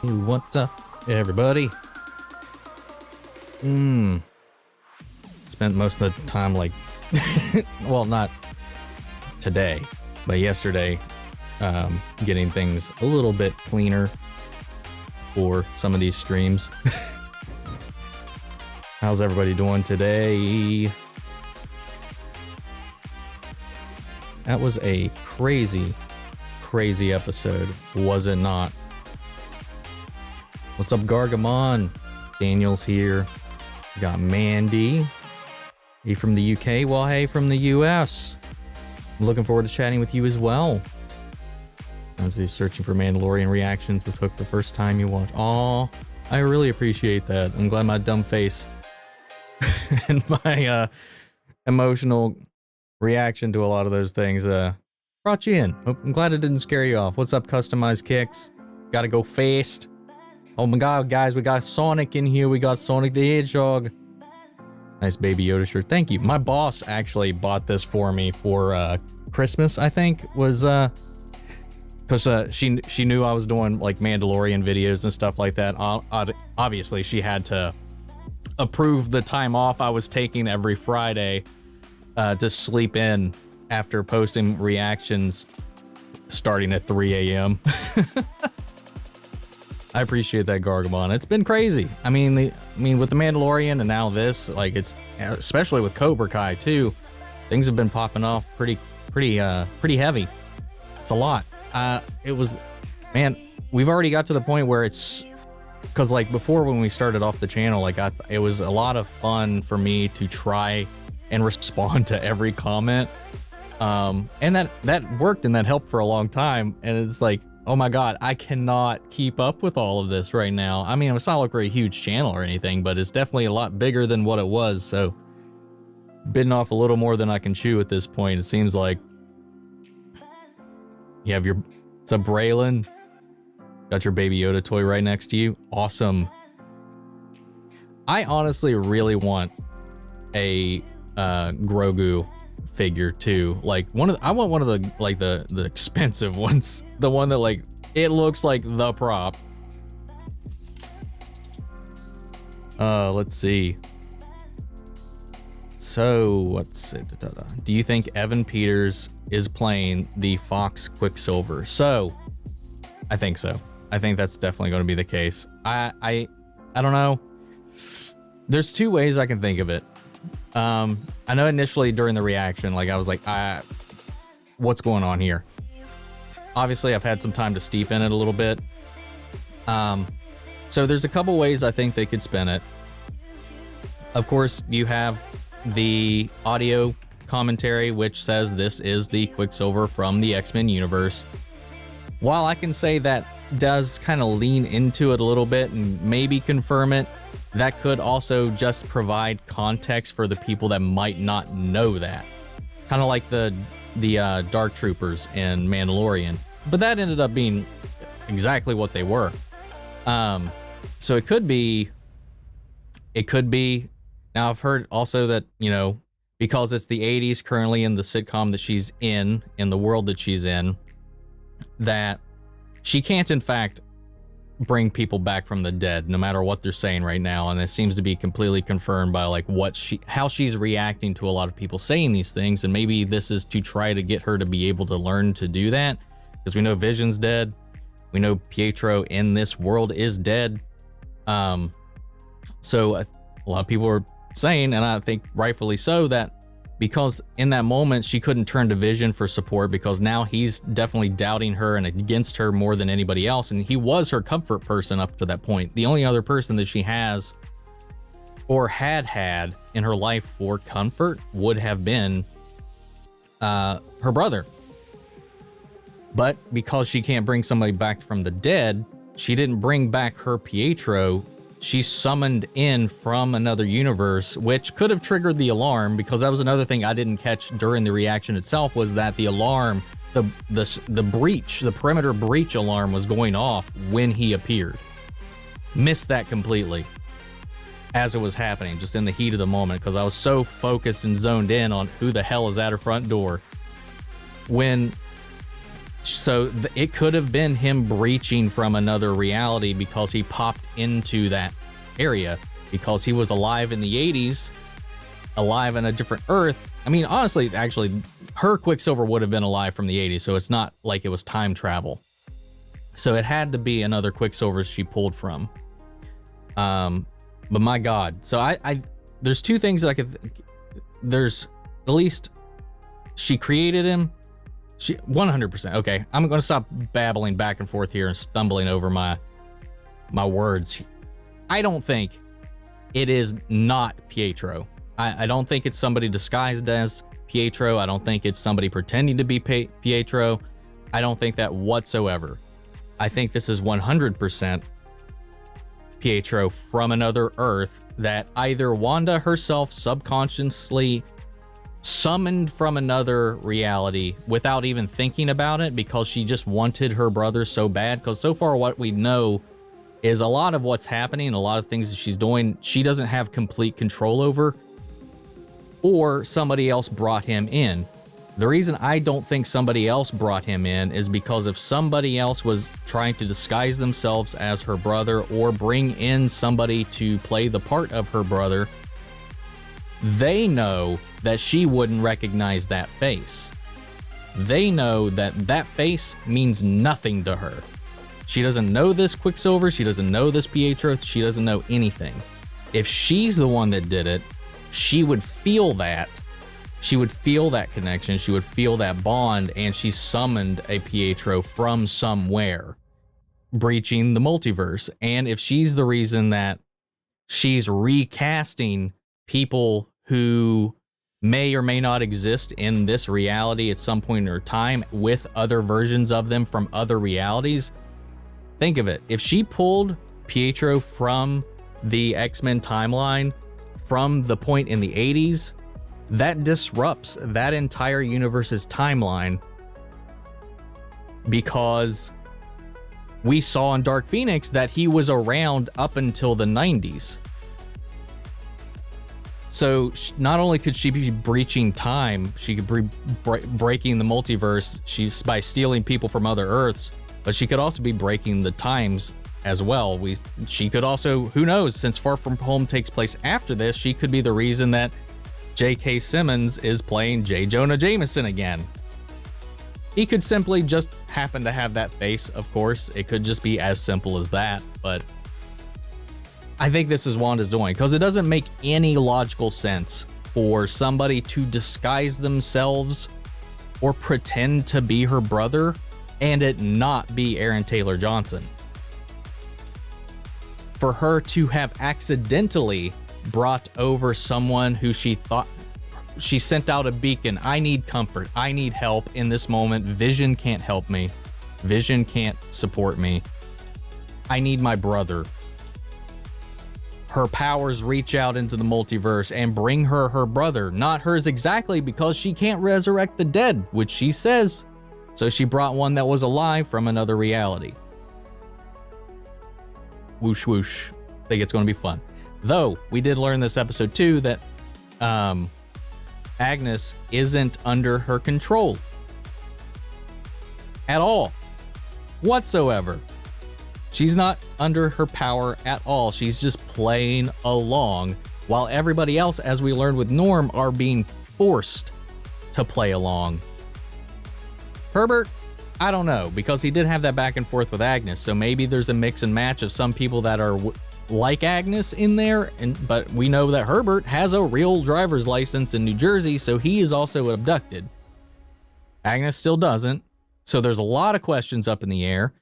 What's up, everybody? Spent most of the time, like, well, not today, but yesterday, getting things a little bit cleaner for some of these streams. How's everybody doing today? That was a crazy episode, was it not? What's up, Gargamon? Daniel's here. We got Mandy. He from the UK? Well, hey, from the US. I'm looking forward to chatting with you as well. I was just searching for Mandalorian reactions with Hook the first time you watched. Aw, I really appreciate that. I'm glad my dumb face and my emotional reaction to a lot of those things brought you in. I'm glad it didn't scare you off. What's up, Customized Kicks? Gotta go fast. Oh my god, guys, we got Sonic in here. We got Sonic the Hedgehog. Nice Baby Yoda shirt. Thank you. My boss actually bought this for me for Christmas, I think, was because she knew I was doing like Mandalorian videos and stuff like that. Obviously, she had to approve the time off I was taking every Friday to sleep in after posting reactions starting at 3 a.m. I appreciate that, Gargamon. It's been crazy. I mean, with the Mandalorian and now this, like, it's especially with Cobra Kai too. Things have been popping off pretty heavy. It's a lot. It was, man. We've already got to the point where it's, because like before when we started off the channel, like it was a lot of fun for me to try and respond to every comment, and that worked and that helped for a long time. And it's like, oh my god, I cannot keep up with all of this right now. I mean, it's not like we're a huge channel or anything, but it's definitely a lot bigger than what it was, so biting off a little more than I can chew at this point, it seems like. You have your, what's up, Braylon? Got your Baby Yoda toy right next to you. Awesome. I honestly really want a Grogu figure too, like I want one of the, like, the expensive ones, the one that, like, it looks like the prop. Let's see. So what's it? Do you think Evan Peters is playing the Fox Quicksilver? So I think so. I think that's definitely going to be the case. I don't know. There's two ways I can think of it. I know initially during the reaction, like, I was like, what's going on here? Obviously, I've had some time to steep in it a little bit. So there's a couple ways I think they could spin it. Of course, you have the audio commentary, which says this is the Quicksilver from the X-Men universe. While I can say that does kind of lean into it a little bit and maybe confirm it, that could also just provide context for the people that might not know that. Kind of like the Dark Troopers in Mandalorian. But that ended up being exactly what they were. So it could be... Now, I've heard also that, you know, because it's the 80s currently in the sitcom that she's in the world that she's in, that she can't, in fact, bring people back from the dead, no matter what they're saying right now. And it seems to be completely confirmed by, like, how she's reacting to a lot of people saying these things. And maybe this is to try to get her to be able to learn to do that, because we know Vision's dead. We know Pietro in this world is dead. So a lot of people are saying, and I think rightfully so, that because in that moment she couldn't turn to Vision for support, because now he's definitely doubting her and against her more than anybody else, and he was her comfort person up to that point. The only other person that she has or had in her life for comfort would have been her brother. But because she can't bring somebody back from the dead, she didn't bring back her Pietro. She summoned in from another universe, which could have triggered the alarm, because that was another thing I didn't catch during the reaction itself, was that the alarm, the breach, the perimeter breach alarm was going off when he appeared. Missed that completely as it was happening, just in the heat of the moment, because I was so focused and zoned in on who the hell is at her front door. When So it could have been him breaching from another reality because he popped into that area because he was alive in the 80s, alive in a different Earth. I mean, honestly, actually, her Quicksilver would have been alive from the 80s, so it's not like it was time travel. So it had to be another Quicksilver she pulled from. But my God, so I there's two things that I could. There's at least she created him. She 100%. Okay, I'm going to stop babbling back and forth here and stumbling over my words. I don't think it is not Pietro. I don't think it's somebody disguised as Pietro. I don't think it's somebody pretending to be Pietro. I don't think that whatsoever. I think this is 100% Pietro from another Earth that either Wanda herself subconsciously summoned from another reality without even thinking about it because she just wanted her brother so bad. Because so far what we know is a lot of what's happening, a lot of things that she's doing, she doesn't have complete control over, or somebody else brought him in. The reason I don't think somebody else brought him in is because if somebody else was trying to disguise themselves as her brother or bring in somebody to play the part of her brother, they know that she wouldn't recognize that face. They know that that face means nothing to her. She doesn't know this Quicksilver. She doesn't know this Pietro. She doesn't know anything. If she's the one that did it, she would feel that. She would feel that connection. She would feel that bond, and she summoned a Pietro from somewhere, breaching the multiverse. And if she's the reason that she's recasting people who may or may not exist in this reality at some point in her time with other versions of them from other realities, think of it. If she pulled Pietro from the X-Men timeline from the point in the 80s, that disrupts that entire universe's timeline, because we saw in Dark Phoenix that he was around up until the 90s. So not only could she be breaching time, she could be breaking the multiverse she's by stealing people from other Earths, but she could also be breaking the times as well. She could also, who knows, since Far From Home takes place after this, she could be the reason that J.K. Simmons is playing J. Jonah Jameson again. He could simply just happen to have that face, of course. It could just be as simple as that, but I think this is Wanda's doing, because it doesn't make any logical sense for somebody to disguise themselves or pretend to be her brother and it not be Aaron Taylor Johnson. For her to have accidentally brought over someone who she thought, she sent out a beacon. I need comfort. I need help in this moment. Vision can't help me. Vision can't support me. I need my brother. Her powers reach out into the multiverse and bring her her brother, not hers exactly, because she can't resurrect the dead, which she says. So she brought one that was alive from another reality. Whoosh whoosh. I think it's going to be fun. Though we did learn this episode too that Agnes isn't under her control at all, whatsoever. She's not under her power at all. She's just playing along, while everybody else, as we learned with Norm, are being forced to play along. Herbert, I don't know, because he did have that back and forth with Agnes, so maybe there's a mix and match of some people that are like Agnes in there, but we know that Herbert has a real driver's license in New Jersey, so he is also abducted. Agnes still doesn't, so there's a lot of questions up in the air.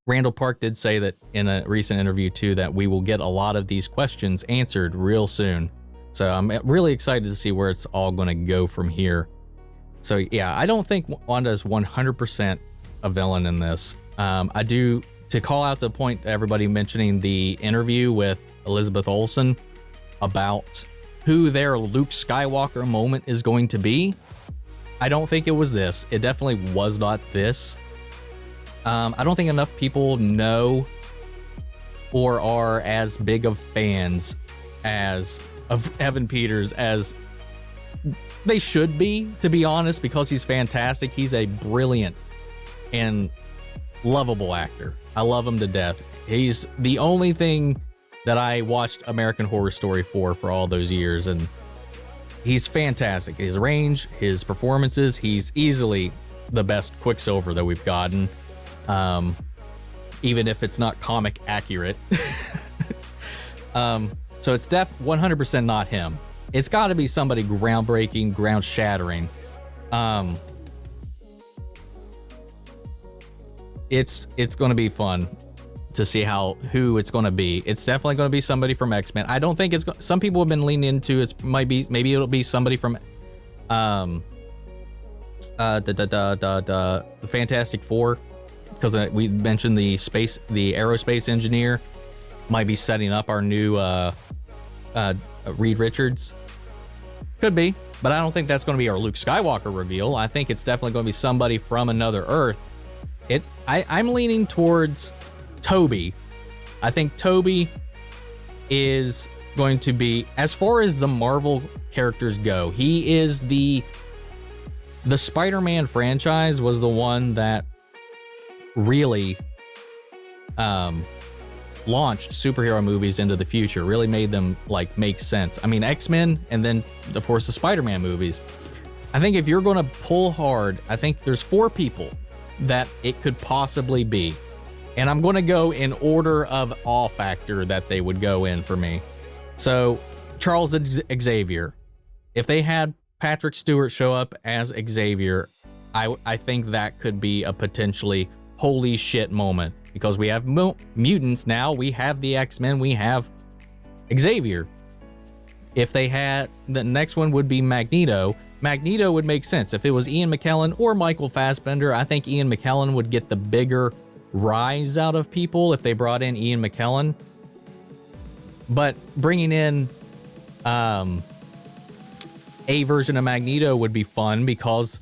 Randall Park did say that in a recent interview too that we will get a lot of these questions answered real soon. So I'm really excited to see where it's all going to go from here. So yeah, I don't think Wanda is 100% a villain in this. I do, to call out the point to everybody mentioning the interview with Elizabeth Olsen about who their Luke Skywalker moment is going to be. I don't think it was this. It definitely was not this. I don't think enough people know or are as big of fans of Evan Peters as they should be, to be honest, because he's fantastic. He's a brilliant and lovable actor. I love him to death. He's the only thing that I watched American Horror Story for all those years, and he's fantastic. His range, his performances, he's easily the best Quicksilver that we've gotten, even if it's not comic accurate. So it's 100% not him. It's got to be somebody groundbreaking, ground-shattering. It's going to be fun to see who it's going to be. It's definitely going to be somebody from X-Men. I don't think it's some people have been leaning into maybe it'll be somebody from the Fantastic Four, because we mentioned the aerospace engineer might be setting up our new Reed Richards. Could be, but I don't think that's going to be our Luke Skywalker reveal. I think it's definitely going to be somebody from another Earth. I'm leaning towards Toby. I think Toby is going to be, as far as the Marvel characters go, he is the Spider-Man franchise was the one that really launched superhero movies into the future, really made them like make sense. I mean, X-Men, and then of course the Spider-Man movies. I think if you're going to pull hard, I think there's 4 people that it could possibly be, and I'm going to go in order of awe factor that they would go in for me. So Charles Xavier, if they had Patrick Stewart show up as Xavier, I think that could be a potentially holy shit moment, because we have mutants now, we have the X-Men, we have Xavier. If they had, the next one would be Magneto. Magneto would make sense. If it was Ian McKellen or Michael Fassbender, I think Ian McKellen would get the bigger rise out of people if they brought in Ian McKellen. But bringing in a version of Magneto would be fun, because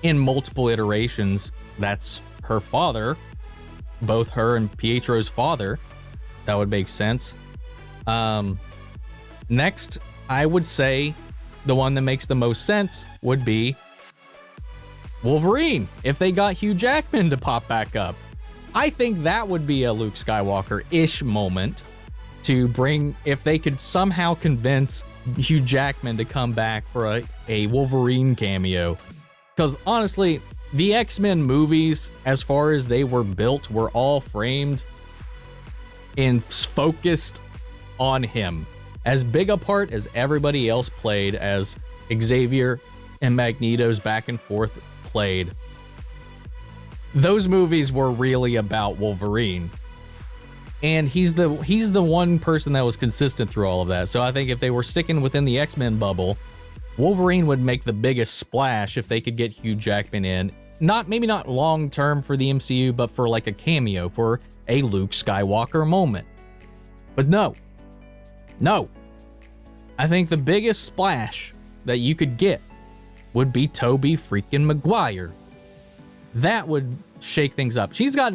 in multiple iterations, that's her father, both her and Pietro's father. That would make sense. Next, I would say the one that makes the most sense would be Wolverine. If they got Hugh Jackman to pop back up, I think that would be a Luke Skywalker-ish moment to bring, if they could somehow convince Hugh Jackman to come back for a Wolverine cameo. Because honestly, the X-Men movies, as far as they were built, were all framed and focused on him. As big a part as everybody else played, as Xavier and Magneto's back and forth played, those movies were really about Wolverine. And he's the one person that was consistent through all of that. So I think if they were sticking within the X-Men bubble, Wolverine would make the biggest splash if they could get Hugh Jackman in. Maybe not long term for the MCU, but for like a cameo, for a Luke Skywalker moment. But no. I think the biggest splash that you could get would be Tobey freaking Maguire. That would shake things up. He's got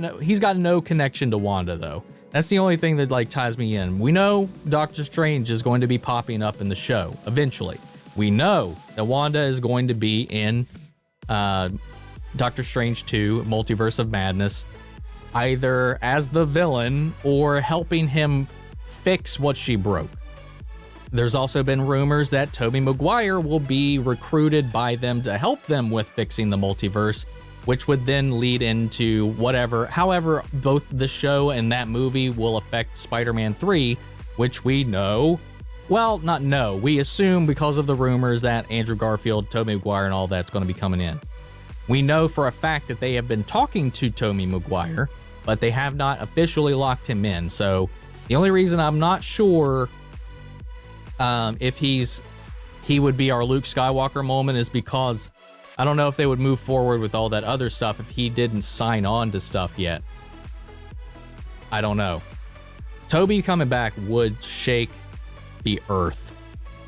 no connection to Wanda, though. That's the only thing that like ties me in. We know Doctor Strange is going to be popping up in the show eventually. We know that Wanda is going to be in Doctor Strange 2, Multiverse of Madness, either as the villain or helping him fix what she broke. There's also been rumors that Tobey Maguire will be recruited by them to help them with fixing the multiverse, which would then lead into however both the show and that movie will affect Spider-Man 3, which we know, well, not know, we assume because of the rumors that Andrew Garfield, Tobey Maguire, and all that's going to be coming in. We know for a fact that they have been talking to Tobey Maguire, but they have not officially locked him in. So the only reason I'm not sure if he would be our Luke Skywalker moment is because I don't know if they would move forward with all that other stuff if he didn't sign on to stuff yet. I don't know. Toby coming back would shake the earth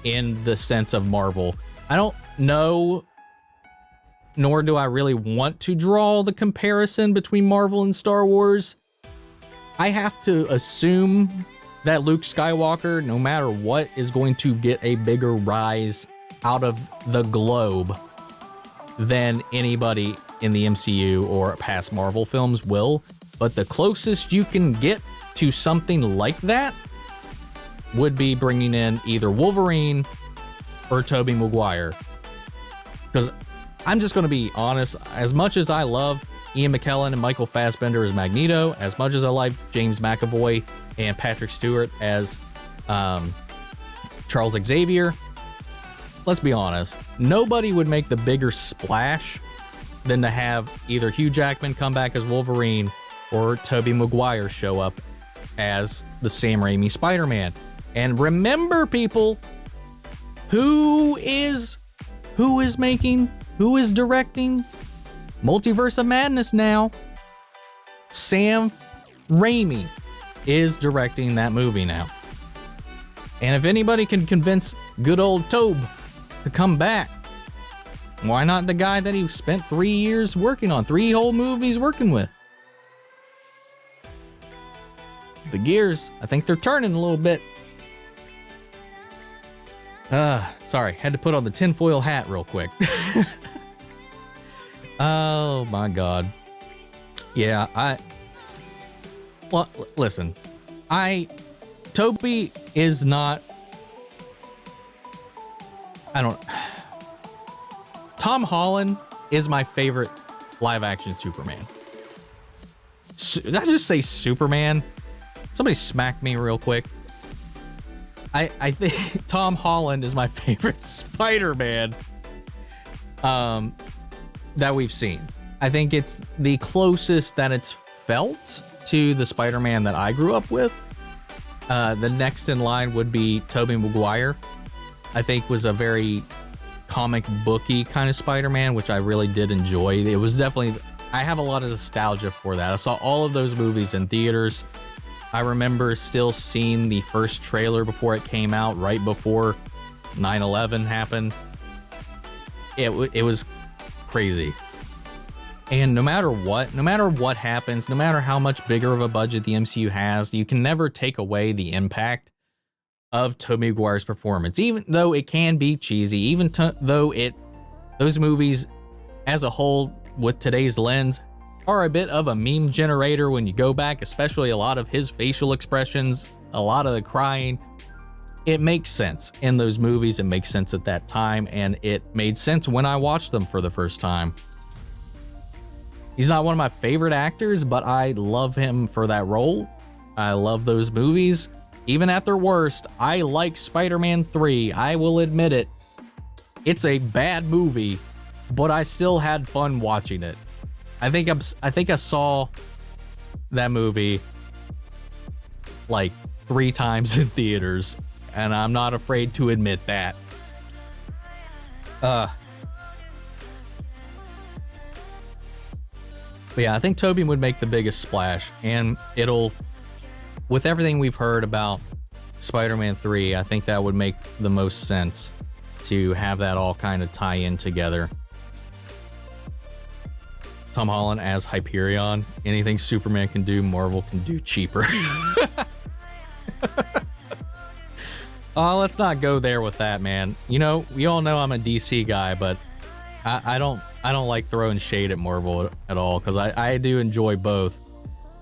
in the sense of Marvel. I don't know, nor do I really want to draw the comparison between Marvel and Star Wars. I have to assume that Luke Skywalker, no matter what, is going to get a bigger rise out of the globe than anybody in the MCU or past Marvel films will. But the closest you can get to something like that would be bringing in either Wolverine or Tobey Maguire. Because I'm just going to be honest, as much as I love Ian McKellen and Michael Fassbender as Magneto, as much as I like James McAvoy and Patrick Stewart as Charles Xavier, let's be honest, nobody would make the bigger splash than to have either Hugh Jackman come back as Wolverine or Tobey Maguire show up as the Sam Raimi Spider-Man. And remember, people, who is directing Multiverse of Madness now? Sam Raimi is directing that movie now. And if anybody can convince good old Tobe to come back, why not the guy that he spent 3 years working on, 3 whole movies working with? The gears, I think they're turning a little bit. Sorry, had to put on the tinfoil hat real quick. Oh my God. Yeah, well, listen, Toby is not, Tom Holland is my favorite live action Superman. Did I just say Superman? Somebody smack me real quick. I think Tom Holland is my favorite Spider-Man that we've seen. I think it's the closest that it's felt to the Spider-Man that I grew up with. The next in line would be Tobey Maguire. I think was a very comic booky kind of Spider-Man, which I really did enjoy. It was definitely, I have a lot of nostalgia for that. I saw all of those movies in theaters. I remember still seeing the first trailer before it came out, right before 9/11 happened. It was crazy. And no matter what happens, no matter how much bigger of a budget the MCU has, you can never take away the impact of Tobey Maguire's performance, even though it can be cheesy, even though those movies as a whole with today's lens are a bit of a meme generator when you go back, especially a lot of his facial expressions, a lot of the crying. It makes sense in those movies. It makes sense at that time, and it made sense when I watched them for the first time. He's not one of my favorite actors, but I love him for that role. I love those movies. Even at their worst, I like Spider-Man 3. I will admit it. It's a bad movie, but I still had fun watching it. I think I saw that movie like 3 times in theaters, and I'm not afraid to admit that. But yeah, I think Tobey would make the biggest splash, and with everything we've heard about Spider-Man 3, I think that would make the most sense to have that all kind of tie in together. Tom Holland as Hyperion. Anything Superman can do, Marvel can do cheaper. Oh, let's not go there with that, man. You know, we all know I'm a DC guy, but I don't like throwing shade at Marvel at all, because I do enjoy both.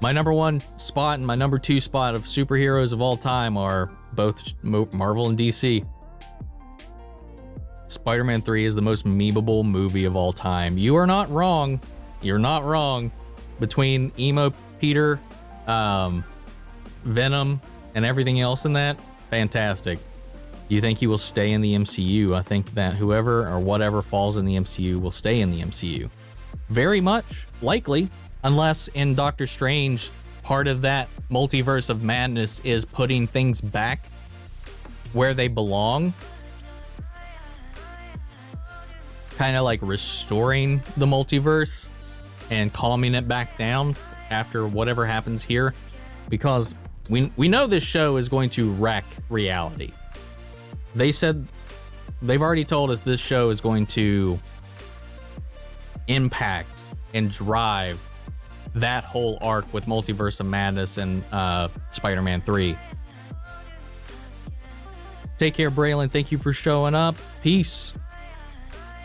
My number 1 spot and my number 2 spot of superheroes of all time are both Marvel and DC. Spider-Man 3 is the most memeable movie of all time. You are not wrong. You're not wrong. Between Emo Peter, Venom, and everything else in that, fantastic. You think he will stay in the MCU? I think that whoever or whatever falls in the MCU will stay in the MCU. Very much likely, unless in Doctor Strange, part of that multiverse of madness is putting things back where they belong. Kind of like restoring the multiverse and calming it back down after whatever happens here, because we know this show is going to wreck reality. They've already told us this show is going to impact and drive that whole arc with Multiverse of Madness and Spider-Man 3. Take care, Braylon. Thank you for showing up. Peace.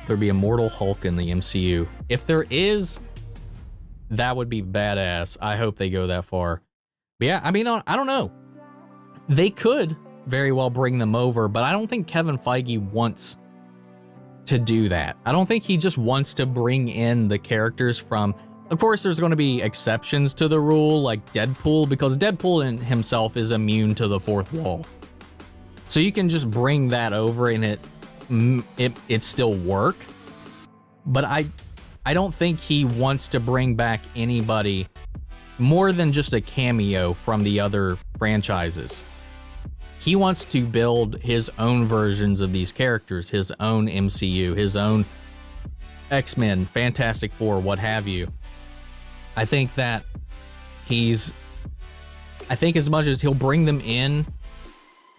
There be Immortal Hulk in the MCU. If there is, that would be badass. I hope they go that far. But yeah, I mean, I don't know. They could very well bring them over, but I don't think Kevin Feige wants to do that. I don't think he just wants to bring in the characters from... Of course, there's going to be exceptions to the rule, like Deadpool, because Deadpool in himself is immune to the fourth wall. So you can just bring that over and it still work. But I don't think he wants to bring back anybody more than just a cameo from the other franchises. He wants to build his own versions of these characters, his own MCU, his own X-Men, Fantastic Four, what have you. I think that I think as much as he'll bring them in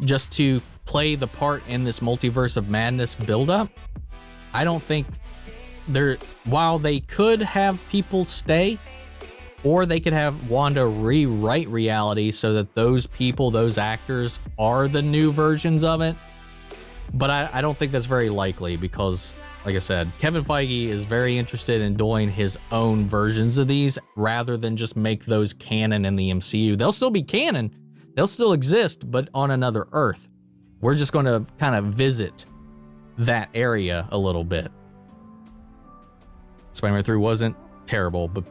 just to play the part in this Multiverse of Madness buildup, I don't think while they could have people stay, or they could have Wanda rewrite reality so that those people, those actors, are the new versions of it. But I don't think that's very likely because, like I said, Kevin Feige is very interested in doing his own versions of these rather than just make those canon in the MCU. They'll still be canon. They'll still exist, but on another Earth. We're just going to kind of visit that area a little bit. Spider-Man 3 wasn't terrible, but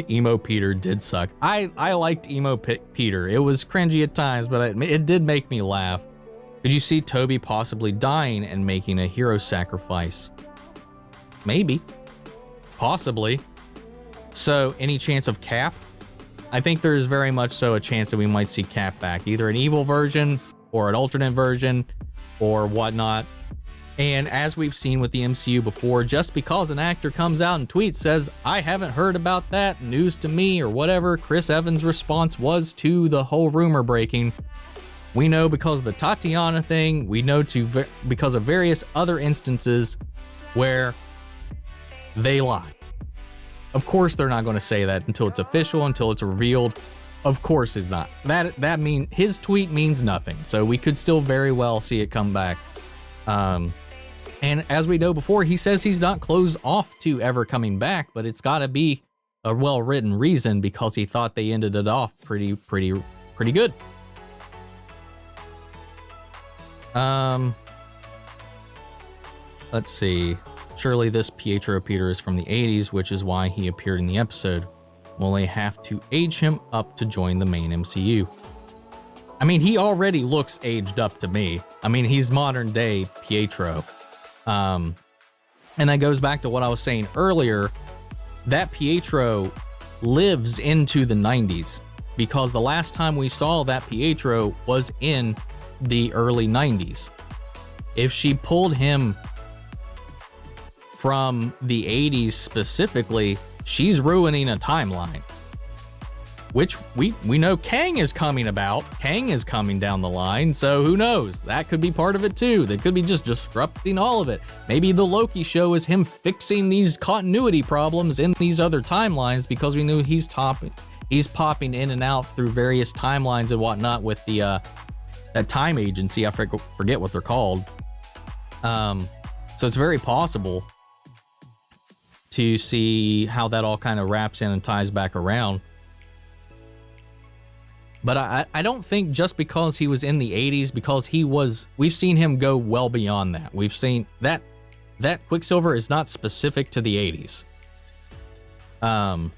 Emo Peter did suck. I liked Emo Peter. It was cringy at times, but it did make me laugh. Could you see Toby possibly dying and making a hero sacrifice? Maybe. Possibly. So, any chance of Cap? I think there's very much so a chance that we might see Cap back. Either an evil version, or an alternate version, or whatnot. And as we've seen with the MCU before, just because an actor comes out and tweets, says, I haven't heard about that, news to me, or whatever Chris Evans' response was to the whole rumor breaking, we know because of the Tatiana thing, we know because of various other instances where they lie. Of course they're not going to say that until it's official, until it's revealed. Of course it's not. That mean his tweet means nothing. So we could still very well see it come back. And as we know before, he says he's not closed off to ever coming back, but it's got to be a well-written reason because he thought they ended it off pretty good. Let's see. Surely this Pietro Peter is from the 80s, which is why he appeared in the episode. Will they have to age him up to join the main MCU? I mean, he already looks aged up to me. I mean, he's modern day Pietro. And that goes back to what I was saying earlier. That Pietro lives into the 90s because the last time we saw that Pietro was in the early 90s. If she pulled him from the 80s specifically, she's ruining a timeline. Which we know Kang is coming about. Kang is coming down the line, so who knows? That could be part of it too. They could be just disrupting all of it. Maybe the Loki show is him fixing these continuity problems in these other timelines because we knew he's popping in and out through various timelines and whatnot with the that time agency. I forget what they're called. So it's very possible to see how that all kind of wraps in and ties back around. But I don't think just because he was in the 80s, because we've seen him go well beyond that. We've seen that Quicksilver is not specific to the 80s.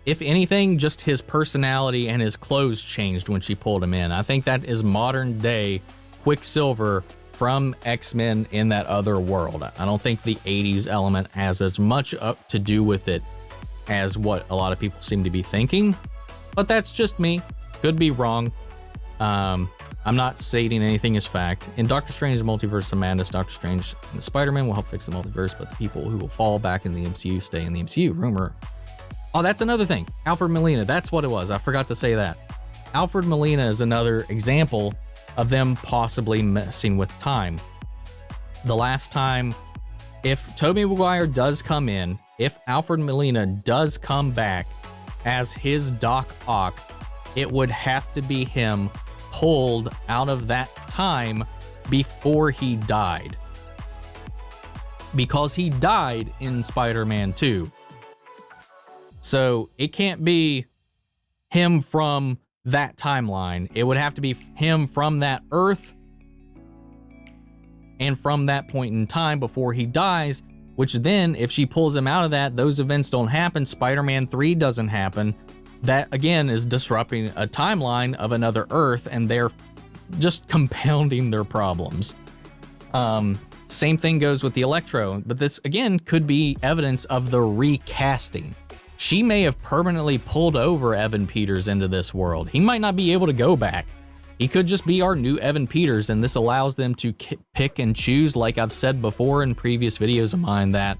If anything, just his personality and his clothes changed when she pulled him in. I think that is modern day Quicksilver from X-Men in that other world. I don't think the 80s element has as much up to do with it as what a lot of people seem to be thinking. But that's just me. Could be wrong. I'm not stating anything as fact. In Doctor Strange's Multiverse of Madness, Doctor Strange and Spider-Man will help fix the multiverse, but the people who will fall back in the MCU stay in the MCU. Rumor. Oh, that's another thing. Alfred Molina. That's what it was. I forgot to say that. Alfred Molina is another example of them possibly messing with time. The last time, if Tobey Maguire does come in, if Alfred Molina does come back as his Doc Ock, it would have to be him pulled out of that time before he died. because he died in Spider-Man 2. So it can't be him from that timeline. It would have to be him from that Earth and from that point in time before he dies, which then, if she pulls him out of that, those events don't happen. Spider-Man 3 doesn't happen. That, again, is disrupting a timeline of another Earth, and they're just compounding their problems. Same thing goes with the Electro, but this, again, could be evidence of the recasting. She may have permanently pulled over Evan Peters into this world. He might not be able to go back. He could just be our new Evan Peters, and this allows them to pick and choose, like I've said before in previous videos of mine, that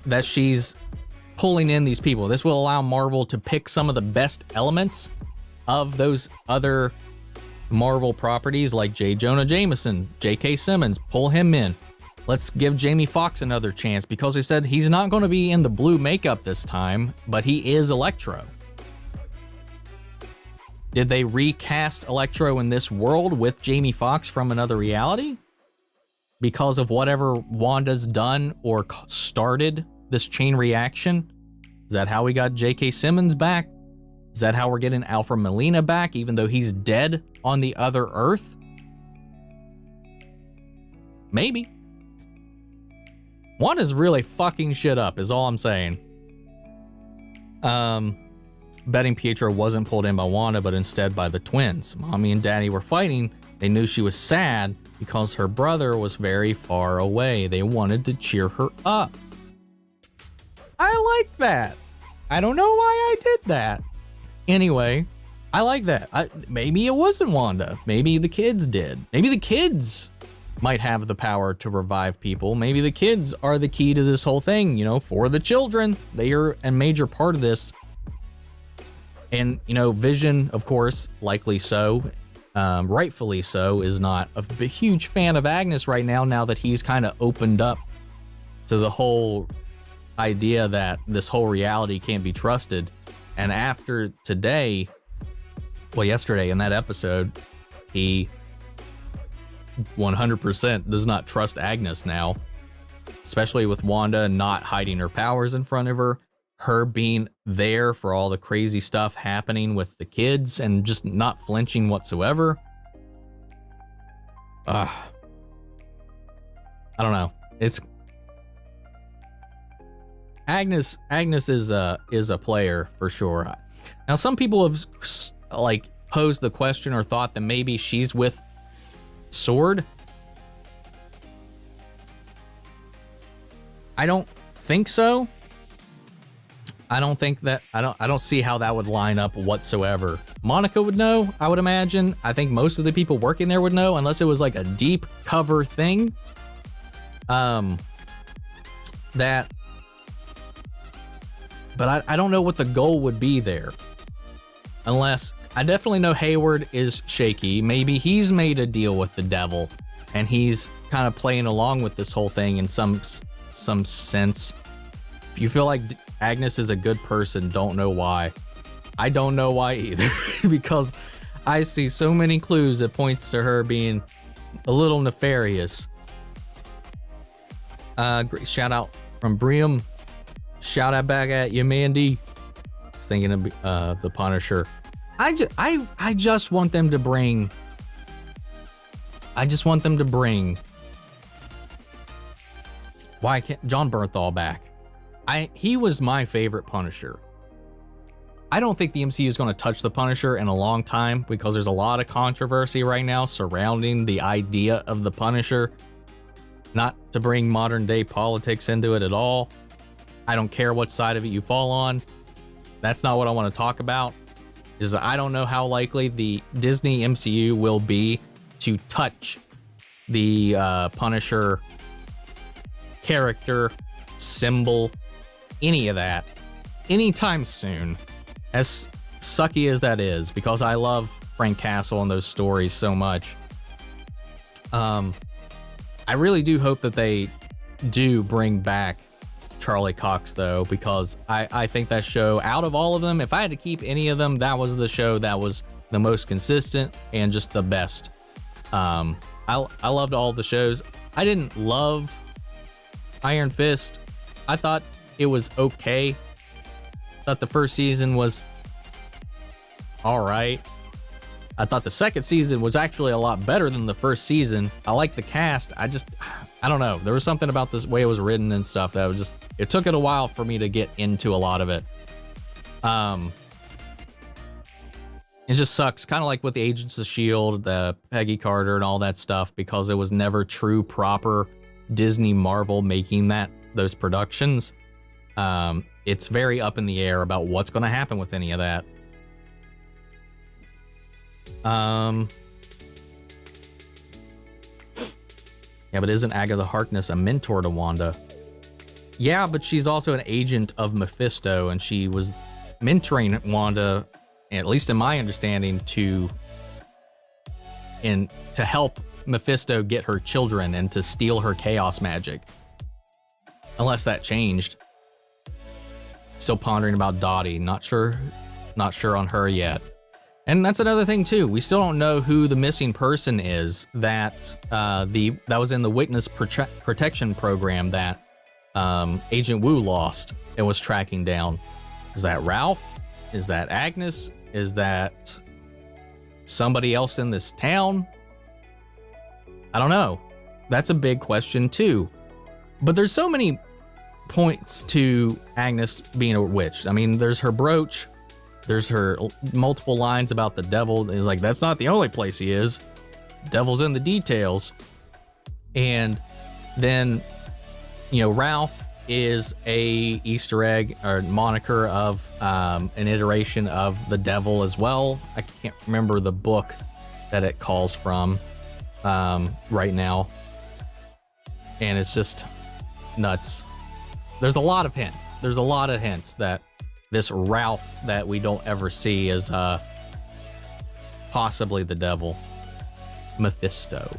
that she's pulling in these people. This will allow Marvel to pick some of the best elements of those other Marvel properties, like J. Jonah Jameson, J.K. Simmons, pull him in. Let's give Jamie Foxx another chance, because they said he's not going to be in the blue makeup this time, but he is Electro. Did they recast Electro in this world with Jamie Foxx from another reality? Because of whatever Wanda's done or started this chain reaction? Is that how we got J.K. Simmons back? Is that how we're getting Alfred Molina back, even though he's dead on the other Earth? Maybe. Wanda's really fucking shit up, is all I'm saying. Betting Pietro wasn't pulled in by Wanda, but instead by the twins. Mommy and Daddy were fighting. They knew she was sad because her brother was very far away. They wanted to cheer her up. I like that. I don't know why I did that. Anyway, I like that. Maybe it wasn't Wanda. Maybe the kids did. Maybe the kids might have the power to revive people. Maybe the kids are the key to this whole thing, you know, for the children. They are a major part of this. And, you know, Vision, of course, likely so, rightfully so, is not a huge fan of Agnes right now that he's kind of opened up to the whole idea that this whole reality can't be trusted. And after today, well, yesterday in that episode, he 100% does not trust Agnes now, especially with Wanda not hiding her powers in front of her being there for all the crazy stuff happening with the kids and just not flinching whatsoever. I don't know. It's Agnes is a player for sure. Now, some people have like posed the question or thought that maybe she's with S.W.O.R.D. I don't think so. I don't see how that would line up whatsoever. Monica would know, I would imagine. I think most of the people working there would know, unless it was like a deep cover thing. But I don't know what the goal would be there. Unless, I definitely know Hayward is shaky. Maybe he's made a deal with the devil and he's kind of playing along with this whole thing in some sense. If you feel like Agnes is a good person, don't know why. I don't know why either, because I see so many clues that points to her being a little nefarious. Great shout out from Briam. Shout out back at you, Mandy. I was thinking of the Punisher. I just want them to bring. Why can't John Bernthal back? He was my favorite Punisher. I don't think the MCU is going to touch the Punisher in a long time because there's a lot of controversy right now surrounding the idea of the Punisher. Not to bring modern day politics into it at all. I don't care what side of it you fall on. That's not what I want to talk about. I don't know how likely the Disney MCU will be to touch the Punisher character, symbol, any of that anytime soon, as sucky as that is, because I love Frank Castle and those stories so much. I really do hope that they do bring back Charlie Cox, though, because I think that show, out of all of them, if I had to keep any of them, that was the show that was the most consistent and just the best. I loved all the shows. I didn't love Iron Fist. I thought it was okay. Thought the first season was all right. I thought the second season was actually a lot better than the first season. I like the cast. I don't know. There was something about this way it was written and stuff that was just, it took it a while for me to get into a lot of it. It just sucks, kind of like with the Agents of S.W.O.R.D, the Peggy Carter and all that stuff, because it was never true, proper Disney Marvel making those productions. It's very up in the air about what's going to happen with any of that. Yeah, but isn't Agatha Harkness a mentor to Wanda? Yeah, but she's also an agent of Mephisto, and she was mentoring Wanda, at least in my understanding, to help Mephisto get her children and to steal her chaos magic. Unless that changed. Still pondering about Dottie. Not sure on her yet. And that's another thing too. We still don't know who the missing person is that was in the witness protection program that Agent Wu lost and was tracking down. Is that Ralph? Is that Agnes? Is that somebody else in this town? I don't know. That's a big question too. But there's so many points to Agnes being a witch. I mean, there's her brooch. There's her multiple lines about the devil. It's like, that's not the only place he is. Devil's in the details. And then, Ralph is a Easter egg or moniker of an iteration of the devil as well. I can't remember the book that it calls from right now. And it's just nuts. There's a lot of hints. There's a lot of hints that this Ralph that we don't ever see is possibly the devil. Mephisto.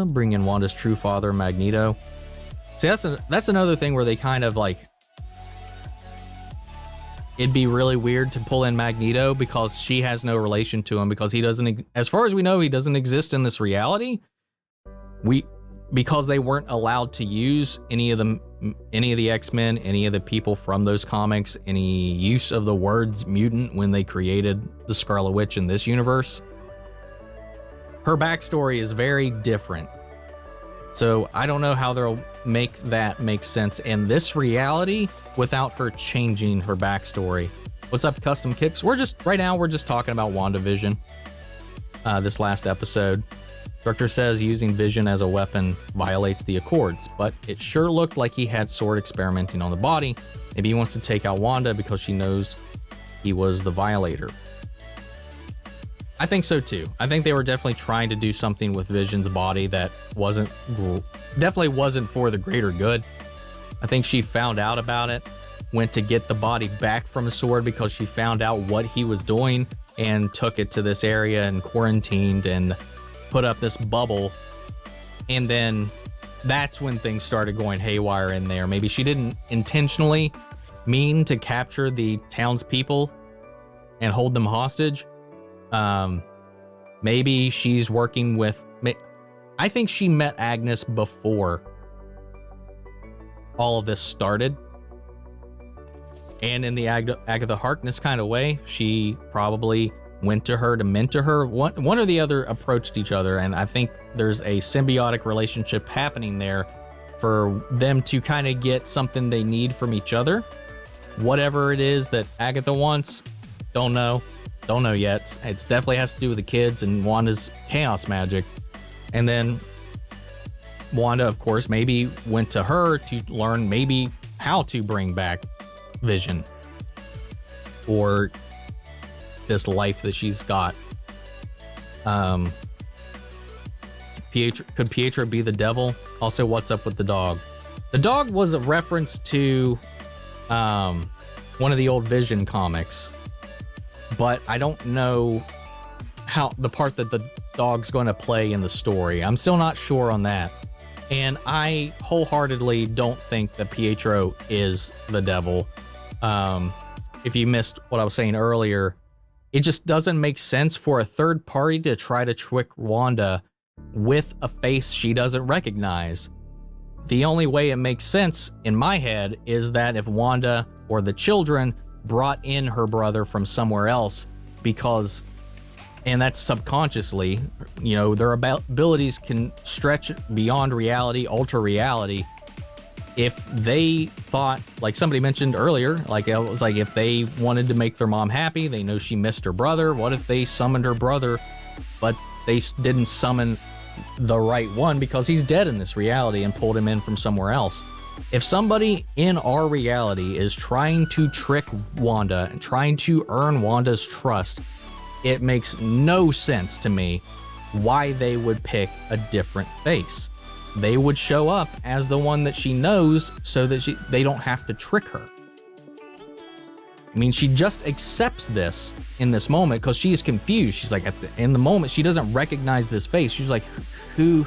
Bring in Wanda's true father, Magneto. See, that's another thing where they kind of like, it'd be really weird to pull in Magneto because she has no relation to him, because he doesn't, as far as we know, he doesn't exist in this reality. Because they weren't allowed to use any of the X-Men, any of the people from those comics, any use of the words mutant when they created the Scarlet Witch in this universe. Her backstory is very different. So I don't know how they'll make that make sense in this reality without her changing her backstory. What's up, Custom Kicks? We're just talking about WandaVision. This last episode. Director says using Vision as a weapon violates the Accords, but it sure looked like he had S.W.O.R.D experimenting on the body. Maybe he wants to take out Wanda because she knows he was the violator. I think so too. I think they were definitely trying to do something with Vision's body that definitely wasn't for the greater good. I think she found out about it, went to get the body back from S.W.O.R.D because she found out what he was doing and took it to this area and quarantined and put up this bubble, and then that's when things started going haywire in there. Maybe she didn't intentionally mean to capture the townspeople and hold them hostage. Maybe she's working with... I think she met Agnes before all of this started. And in the Agatha Harkness kind of way, she probably went to her to mentor her. One or the other approached each other, and I think there's a symbiotic relationship happening there for them to kind of get something they need from each other. Whatever it is that Agatha wants, don't know yet. It definitely has to do with the kids and Wanda's chaos magic. And then Wanda, of course, maybe went to her to learn maybe how to bring back Vision, or this life that she's got. Could Pietro be the devil? Also, what's up with the dog? The dog was a reference to one of the old Vision comics, but I don't know how the part that the dog's going to play in the story. I'm still not sure on that. And I wholeheartedly don't think that Pietro is the devil. If you missed what I was saying earlier, It just doesn't make sense for a third party to try to trick Wanda with a face she doesn't recognize. The only way it makes sense in my head is that if Wanda or the children brought in her brother from somewhere else, because, and that's subconsciously, you know, their abilities can stretch beyond reality, alter reality. If they thought, like somebody mentioned earlier, like it was like if they wanted to make their mom happy, they know she missed her brother. What if they summoned her brother, but they didn't summon the right one because he's dead in this reality and pulled him in from somewhere else? If somebody in our reality is trying to trick Wanda and trying to earn Wanda's trust, it makes no sense to me why they would pick a different face. They would show up as the one that she knows so that they don't have to trick her. I mean, she just accepts this in this moment because she is confused. She's like, in the moment, she doesn't recognize this face. She's like, who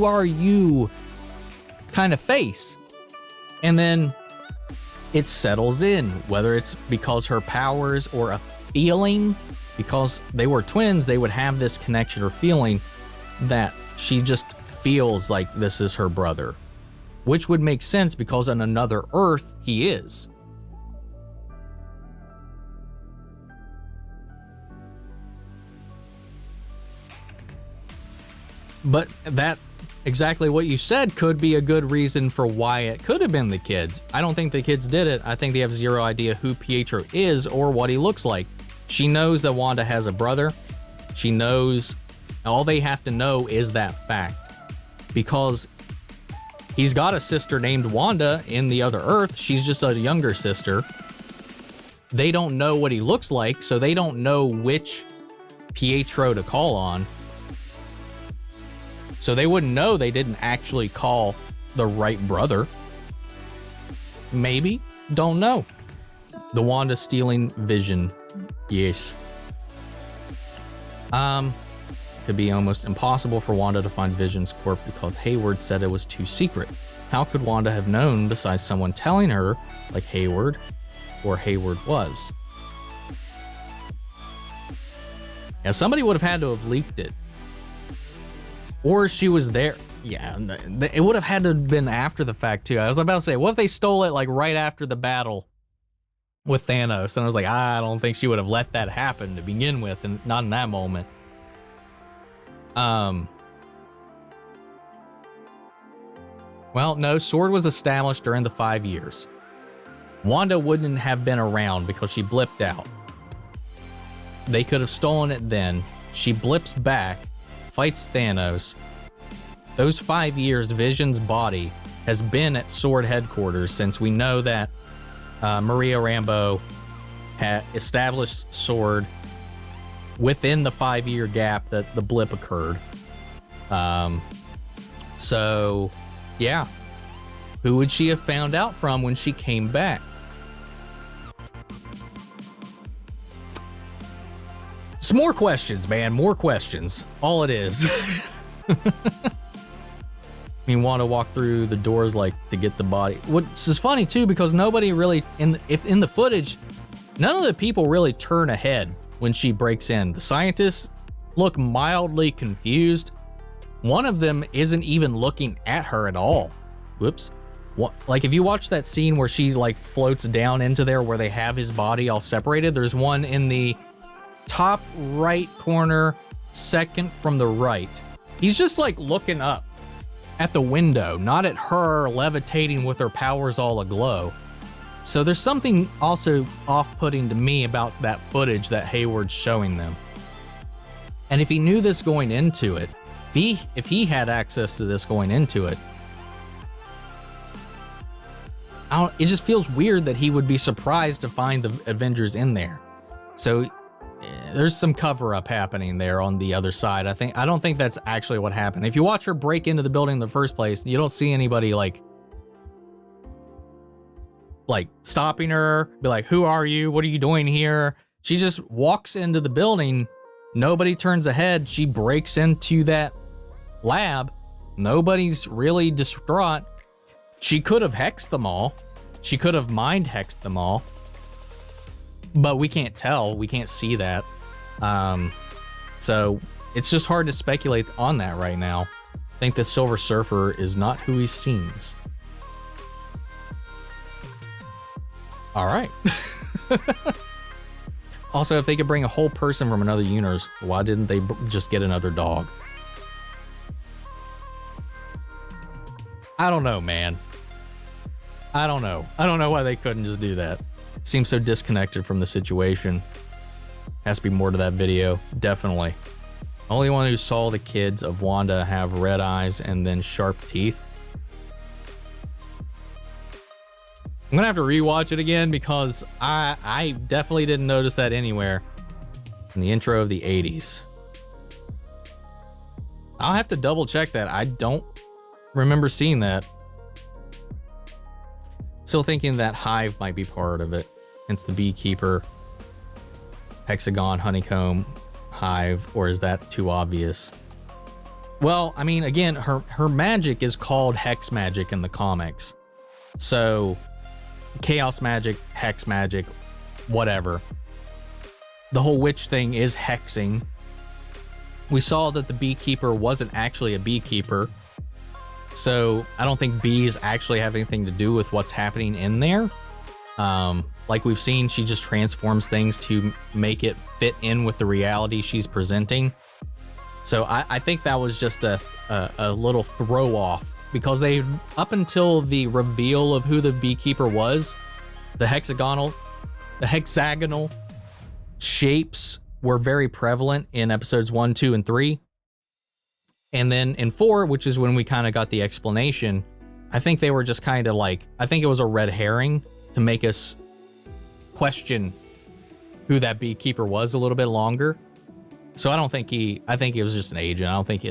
are you kind of face? And then it settles in, whether it's because her powers or a feeling, because they were twins, they would have this connection or feeling that she just feels like this is her brother, which would make sense because on another Earth, he is. But that, exactly what you said, could be a good reason for why it could have been the kids. I don't think the kids did it. I think they have zero idea who Pietro is or what he looks like. She knows that Wanda has a brother. She knows, all they have to know is that fact. Because he's got a sister named Wanda in the other Earth. She's just a younger sister. They don't know what he looks like, so they don't know which Pietro to call on. So they wouldn't know they didn't actually call the right brother. Maybe. Don't know. The Wanda stealing Vision. Yes. Could be almost impossible for Wanda to find Vision's corpse because Hayward said it was too secret. How could Wanda have known besides someone telling her, like Hayward, or Hayward was? Yeah, somebody would have had to have leaked it. Or she was there. Yeah, it would have had to have been after the fact too. I was about to say, what if they stole it like right after the battle with Thanos? And I was like, I don't think she would have let that happen to begin with, and not in that moment. Well, no, S.W.O.R.D was established during the 5 years. Wanda wouldn't have been around because she blipped out. They could have stolen it then. She blips back, fights Thanos. Those 5 years, Vision's body has been at S.W.O.R.D headquarters since we know that Maria Rambeau had established S.W.O.R.D within the 5-year gap that the blip occurred. So, yeah. Who would she have found out from when she came back? Some more questions, man. More questions. All it is. I mean, want to walk through the doors like to get the body. Which is funny too, because nobody really in the footage, none of the people really turn ahead when she breaks in. The scientists look mildly confused. One of them isn't even looking at her at all. Whoops. What, like if you watch that scene where she like floats down into there where they have his body all separated, there's one in the top right corner, second from the right. He's just like looking up at the window, not at her levitating with her powers all aglow. So there's something also off-putting to me about that footage that Hayward's showing them. And if he knew this going into it, if he had access to this going into it, it just feels weird that he would be surprised to find the Avengers in there. So there's some cover-up happening there on the other side. I don't think that's actually what happened. If you watch her break into the building in the first place, you don't see anybody like stopping her, be like, who are you? What are you doing here? She just walks into the building. Nobody turns ahead. She breaks into that lab. Nobody's really distraught. She could have hexed them all. She could have mind hexed them all. but we can't tell. We can't see that. So it's just hard to speculate on that right now. I think the Silver Surfer is not who he seems. All right. Also, if they could bring a whole person from another universe, why didn't they just get another dog? I don't know, man. I don't know. I don't know why they couldn't just do that. Seems so disconnected from the situation. Has to be more to that video. Definitely. Only one who saw the kids of Wanda have red eyes and then sharp teeth. I'm gonna have to rewatch it again because I definitely didn't notice that anywhere in the intro of the 80s. I'll have to double check that. I don't remember seeing that. Still thinking that hive might be part of it. Hence the beekeeper, hexagon, honeycomb, hive, or is that too obvious? Well, I mean, again, her magic is called hex magic in the comics. So chaos magic, hex magic, whatever. The whole witch thing is hexing. We saw that the beekeeper wasn't actually a beekeeper. So I don't think bees actually have anything to do with what's happening in there. Like we've seen, she just transforms things to make it fit in with the reality she's presenting. So I think that was just a little throw off, because they, up until the reveal of who the beekeeper was, the hexagonal shapes were very prevalent in episodes 1, 2, and 3. And then in 4, which is when we kind of got the explanation, I think they were just kind of like, I think it was a red herring to make us question who that beekeeper was a little bit longer. So I think he was just an agent. I don't think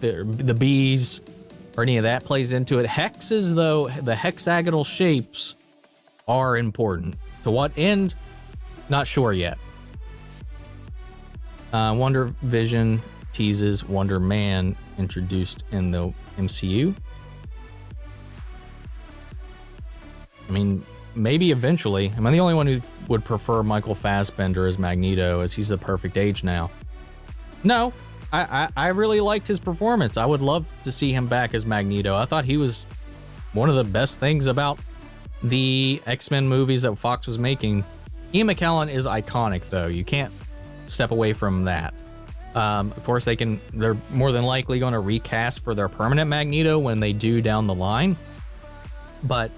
the bees or any of that plays into it. Hexes, though, the hexagonal shapes are important. To what end? Not sure yet. WandaVision teases Wonder Man introduced in the MCU. I mean, maybe eventually. Am I the only one who would prefer Michael Fassbender as Magneto, as he's the perfect age now? No, I really liked his performance. I would love to see him back as Magneto. I thought he was one of the best things about the X-Men movies that Fox was making. Ian McKellen is iconic, though. You can't step away from that. Of course, they're more than likely going to recast for their permanent Magneto when they do down the line. But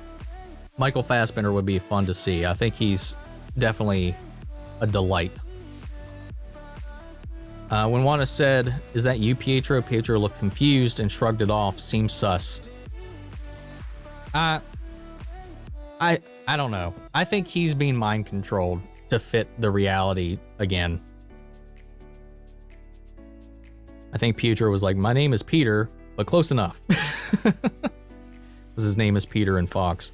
Michael Fassbender would be fun to see. I think he's definitely a delight. When Wanda said, "Is that you, Pietro?" Pietro looked confused and shrugged it off. Seems sus. I don't know. I think he's being mind controlled to fit the reality again. I think Pietro was like, "My name is Peter, but close enough." Because his name is Peter in Fox.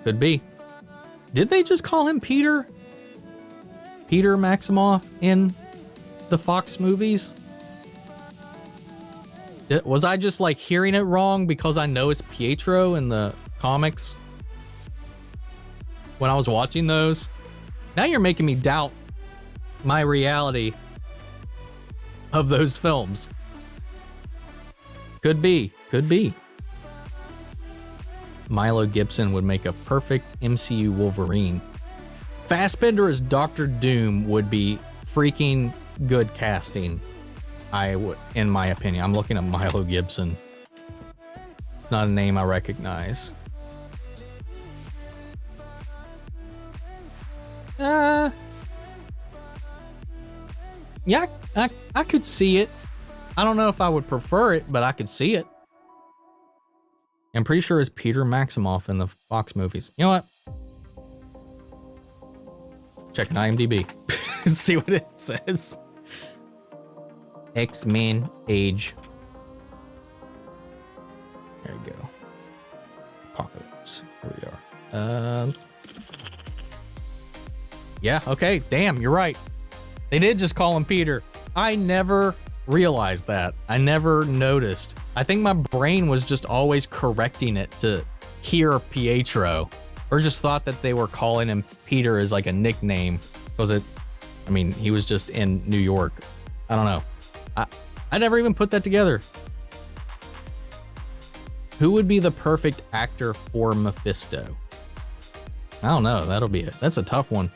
Could be. Did they just call him Peter? Peter Maximoff in the Fox movies? Was I just like hearing it wrong because I know it's Pietro in the comics when I was watching those? Now you're making me doubt my reality of those films. Could be. Could be. Milo Gibson would make a perfect MCU Wolverine. Fassbender as Doctor Doom would be freaking good casting. I would, in my opinion. I'm looking at Milo Gibson. It's not a name I recognize. Yeah, I could see it. I don't know if I would prefer it, but I could see it. I'm pretty sure it's Peter Maximoff in the Fox movies. You know what? Checking IMDb. See what it says. X-Men age. There you go. Apocalypse. Here we are. Yeah, okay. Damn, you're right. They did just call him Peter. I never realize that. I never noticed. I think my brain was just always correcting it to hear Pietro, or just thought that they were calling him Peter as like a nickname. Was it? I mean, he was just in New York. I don't know. I never even put that together. Who would be the perfect actor for Mephisto? I don't know. That'll be it. That's a tough one.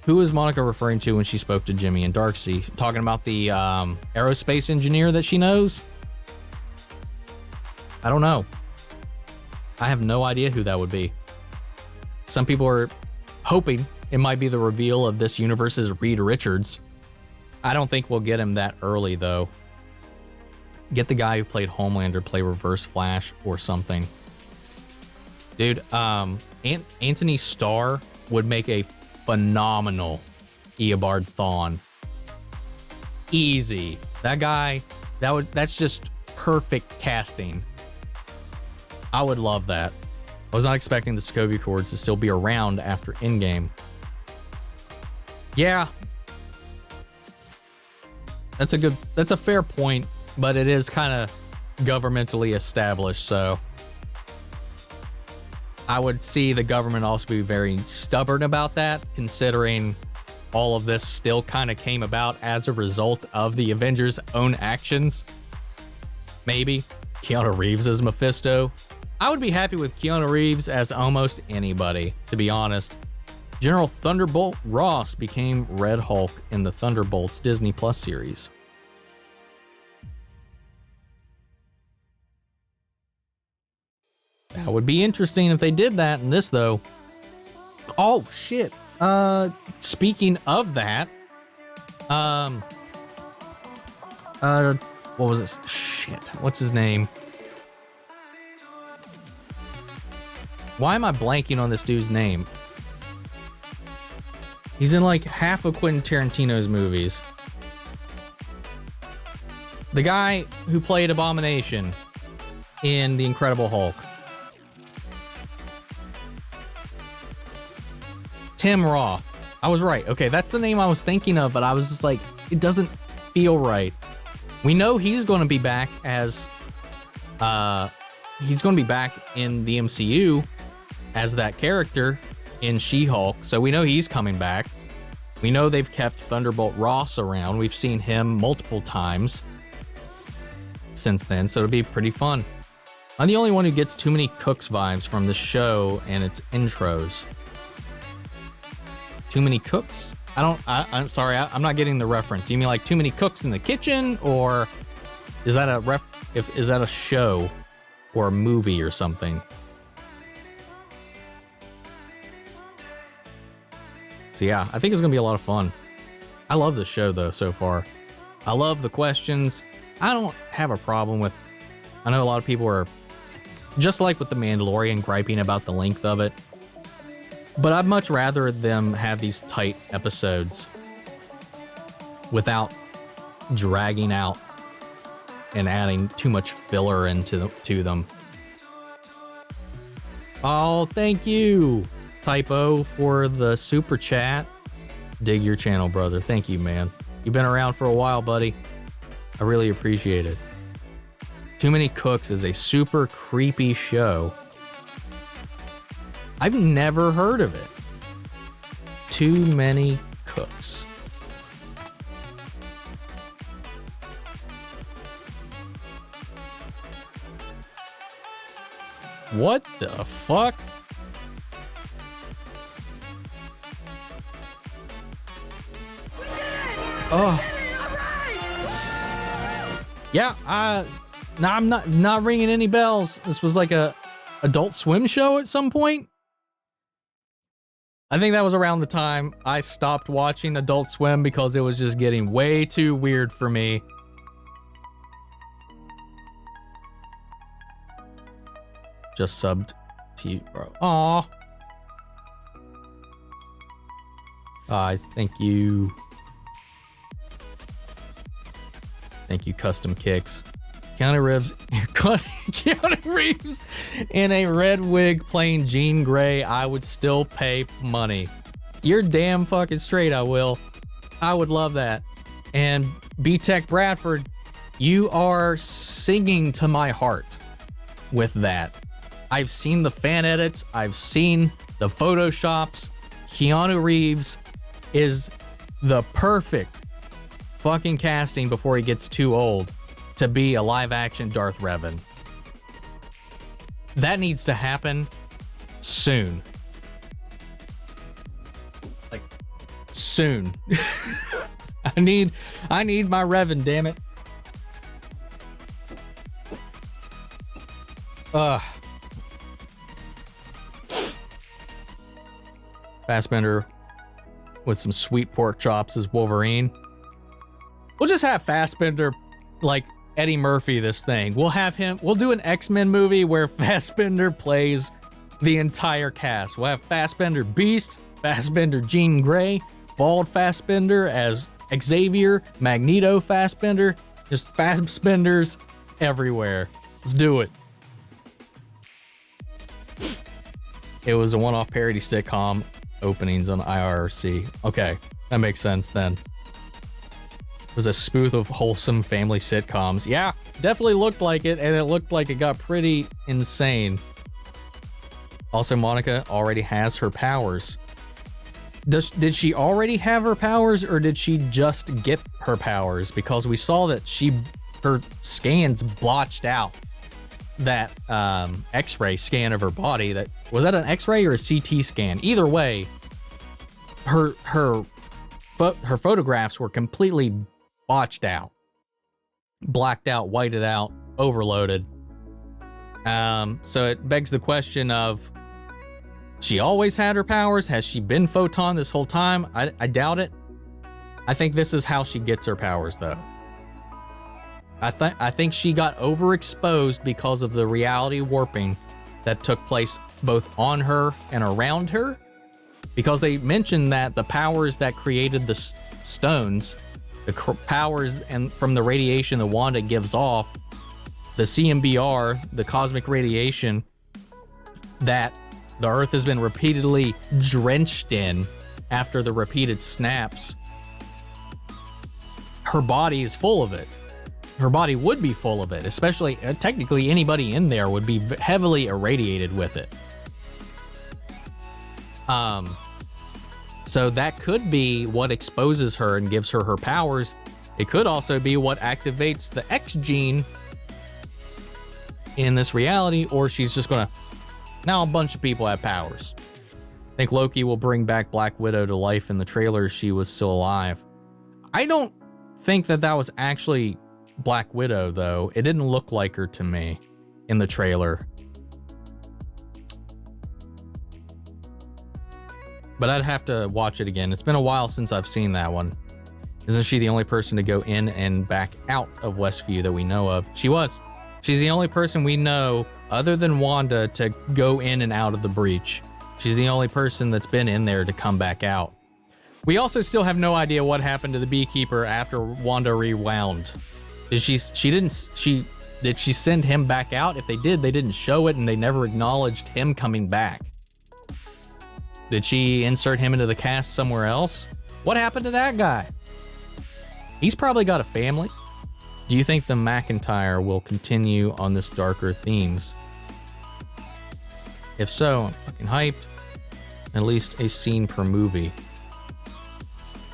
Who is Monica referring to when she spoke to Jimmy and Darcy? Talking about the aerospace engineer that she knows? I don't know. I have no idea who that would be. Some people are hoping it might be the reveal of this universe's Reed Richards. I don't think we'll get him that early, though. Get the guy who played Homelander play Reverse Flash or something. Dude, Anthony Starr would make a phenomenal Eobard Thawne. Easy. That guy, that's just perfect casting. I would love that. I was not expecting the Sokovia Accords to still be around after Endgame. Yeah. That's a fair point, but it is kind of governmentally established, so I would see the government also be very stubborn about that, considering all of this still kind of came about as a result of the Avengers' own actions. Maybe Keanu Reeves as Mephisto. I would be happy with Keanu Reeves as almost anybody, to be honest. General Thunderbolt Ross became Red Hulk in the Thunderbolts Disney Plus series. That would be interesting if they did that in this, though. Oh, shit. Speaking of that, what was this? Shit. What's his name? Why am I blanking on this dude's name? He's in like half of Quentin Tarantino's movies. The guy who played Abomination in The Incredible Hulk. Tim Roth. I was right. Okay, that's the name I was thinking of, but I was just like, it doesn't feel right. We know he's going to be back as, he's going to be back in the MCU as that character in She-Hulk, so we know he's coming back. We know they've kept Thunderbolt Ross around. We've seen him multiple times since then, so it'll be pretty fun. I'm the only one who gets too many Cooks vibes from the show and its intros. Too many cooks? I'm sorry, I'm not getting the reference. You mean like too many cooks in the kitchen, or is that is that a show or a movie or something? So yeah, I think it's gonna be a lot of fun. I love this show though so far. I love the questions. I don't have a problem with, I know a lot of people are just like with The Mandalorian griping about the length of it, but I'd much rather them have these tight episodes without dragging out and adding too much filler into them. Oh, thank you, Typo, for the super chat. Dig your channel, brother. Thank you, man. You've been around for a while, buddy. I really appreciate it. Too Many Cooks is a super creepy show. I've never heard of it. Too Many Cooks. What the fuck? Oh. Yeah, no, I'm not ringing any bells. This was like a Adult Swim show at some point. I think that was around the time I stopped watching Adult Swim because it was just getting way too weird for me. Just subbed to you, bro. Aw. Guys, thank you. Thank you, Custom Kicks. Keanu Reeves in a red wig playing Jean Grey, I would still pay money. You're damn fucking straight, I will. I would love that. And B-Tech Bradford, you are singing to my heart with that. I've seen the fan edits. I've seen the photoshops. Keanu Reeves is the perfect fucking casting before he gets too old to be a live-action Darth Revan. That needs to happen soon. Like, soon. I need my Revan, damn it. Fassbender with some sweet pork chops as Wolverine. We'll just have Fassbender like Eddie Murphy this thing. We'll do an X-Men movie where Fassbender plays the entire cast. We'll have Fassbender Beast, Fassbender Jean Grey, Bald Fassbender as Xavier, Magneto Fassbender, just Fassbenders everywhere. Let's do it. It was a one-off parody sitcom openings on IRC. Okay, that makes sense then. It was a spoof of wholesome family sitcoms. Yeah, definitely looked like it, and it looked like it got pretty insane. Also, Monica already has her powers. Did she already have her powers, or did she just get her powers? Because we saw that her scans blotched out that X-ray scan of her body. Was that an X-ray or a CT scan? Either way, her photographs were completely botched out, blacked out, whited out, overloaded. So it begs the question of, she always had her powers? Has she been Photon this whole time? I doubt it. I think this is how she gets her powers, though. I think she got overexposed because of the reality warping that took place both on her and around her. Because they mentioned that the powers that created the stones, the powers and from the radiation that Wanda gives off, the CMBR, the cosmic radiation that the Earth has been repeatedly drenched in after the repeated snaps, her body is full of it. Her body would be full of it, especially, technically anybody in there would be heavily irradiated with it. So that could be what exposes her and gives her her powers. It could also be what activates the X gene in this reality, or she's just gonna, now a bunch of people have powers. I think Loki will bring back Black Widow to life. In the trailer, she was still alive. I don't think that was actually Black Widow, though. It didn't look like her to me in the trailer. But I'd have to watch it again. It's been a while since I've seen that one. Isn't she the only person to go in and back out of Westview that we know of? She was. She's the only person we know, other than Wanda, to go in and out of the breach. She's the only person that's been in there to come back out. We also still have no idea what happened to the Beekeeper after Wanda rewound. Did she send him back out? If they did, they didn't show it, and they never acknowledged him coming back. Did she insert him into the cast somewhere else? What happened to that guy? He's probably got a family. Do you think the McIntyre will continue on this darker themes? If so, I'm fucking hyped. At least a scene per movie.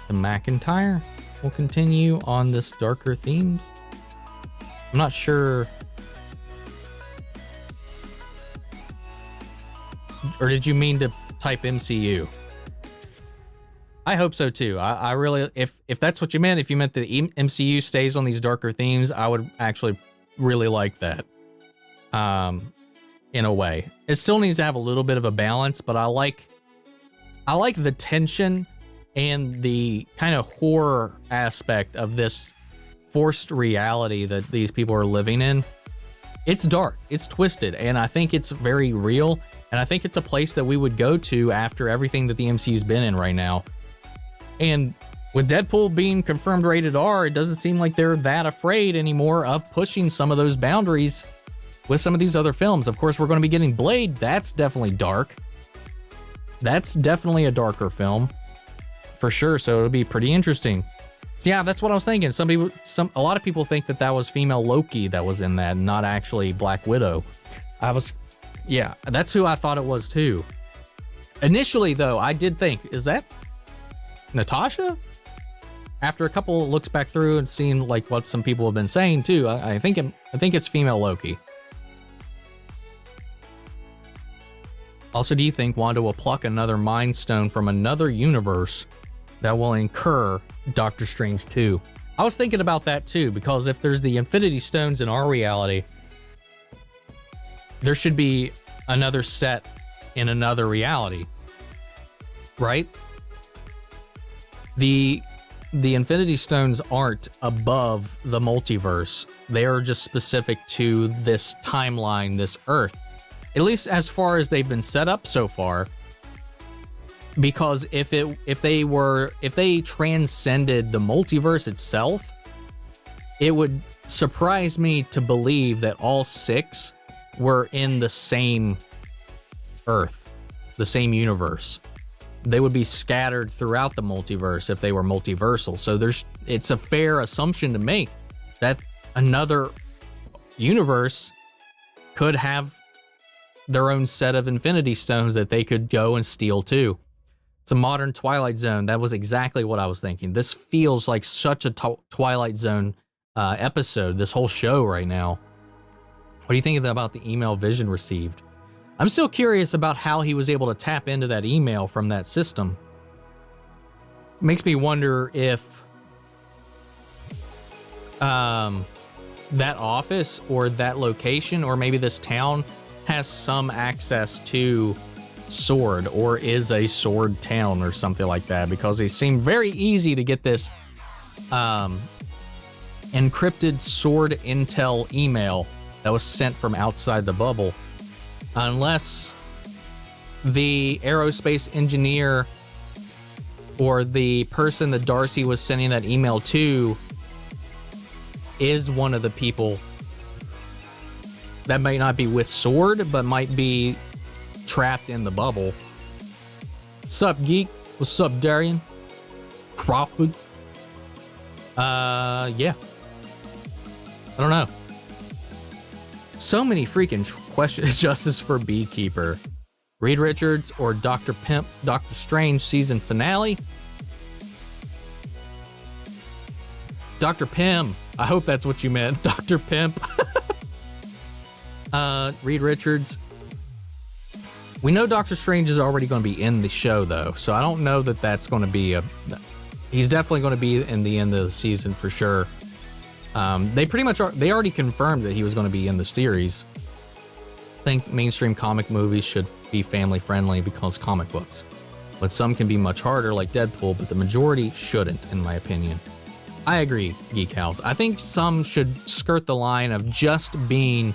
The McIntyre will continue on this darker themes? I'm not sure. Or did you mean to type MCU? I hope so too. I really, if that's what you meant, if you meant the MCU stays on these darker themes, I would actually really like that. In a way, it still needs to have a little bit of a balance, but I like the tension and the kind of horror aspect of this forced reality that these people are living in. It's dark, it's twisted, and I think it's very real, and I think it's a place that we would go to after everything that the MCU's been in right now. And with Deadpool being confirmed rated R, it doesn't seem like they're that afraid anymore of pushing some of those boundaries with some of these other films. Of course, we're going to be getting Blade. That's definitely dark. That's definitely a darker film for sure, so it'll be pretty interesting. Yeah, that's what I was thinking. A lot of people think that that was female Loki that was in that, not actually Black Widow. Yeah, that's who I thought it was too. Initially, though, I did think, is that Natasha? After a couple looks back through and seeing like what some people have been saying too, I think it's female Loki. Also, do you think Wanda will pluck another Mind Stone from another universe that will incur Doctor Strange 2? I was thinking about that too, because if there's the Infinity Stones in our reality, there should be another set in another reality, right? The Infinity Stones aren't above the multiverse. They are just specific to this timeline, this Earth. At least as far as they've been set up so far. Because if they transcended the multiverse itself, it would surprise me to believe that all 6 were in the same Earth, the same universe. They would be scattered throughout the multiverse if they were multiversal. So it's a fair assumption to make that another universe could have their own set of Infinity Stones that they could go and steal too. It's a modern Twilight Zone. That was exactly what I was thinking. This feels like such a Twilight Zone episode, this whole show right now. What do you think about the email Vision received? I'm still curious about how he was able to tap into that email from that system. It makes me wonder if that office or that location or maybe this town has some access to S.W.O.R.D or is a S.W.O.R.D town or something like that, because it seemed very easy to get this encrypted S.W.O.R.D intel email that was sent from outside the bubble. Unless the aerospace engineer or the person that Darcy was sending that email to is one of the people that might not be with S.W.O.R.D, but might be trapped in the bubble. What's up, Geek? What's up, Darian? Crawford? Yeah. I don't know. So many freaking questions. Justice for Beekeeper. Reed Richards or Dr. Pimp, Doctor Strange season finale? Dr. Pim. I hope that's what you meant. Dr. Pimp. Reed Richards. We know Doctor Strange is already going to be in the show, though, so I don't know that that's going to be he's definitely going to be in the end of the season for sure. They pretty much they already confirmed that he was going to be in the series. I think mainstream comic movies should be family friendly because comic books, but some can be much harder, like Deadpool, but the majority shouldn't, in my opinion. I agree, Geek House. I think some should skirt the line of just being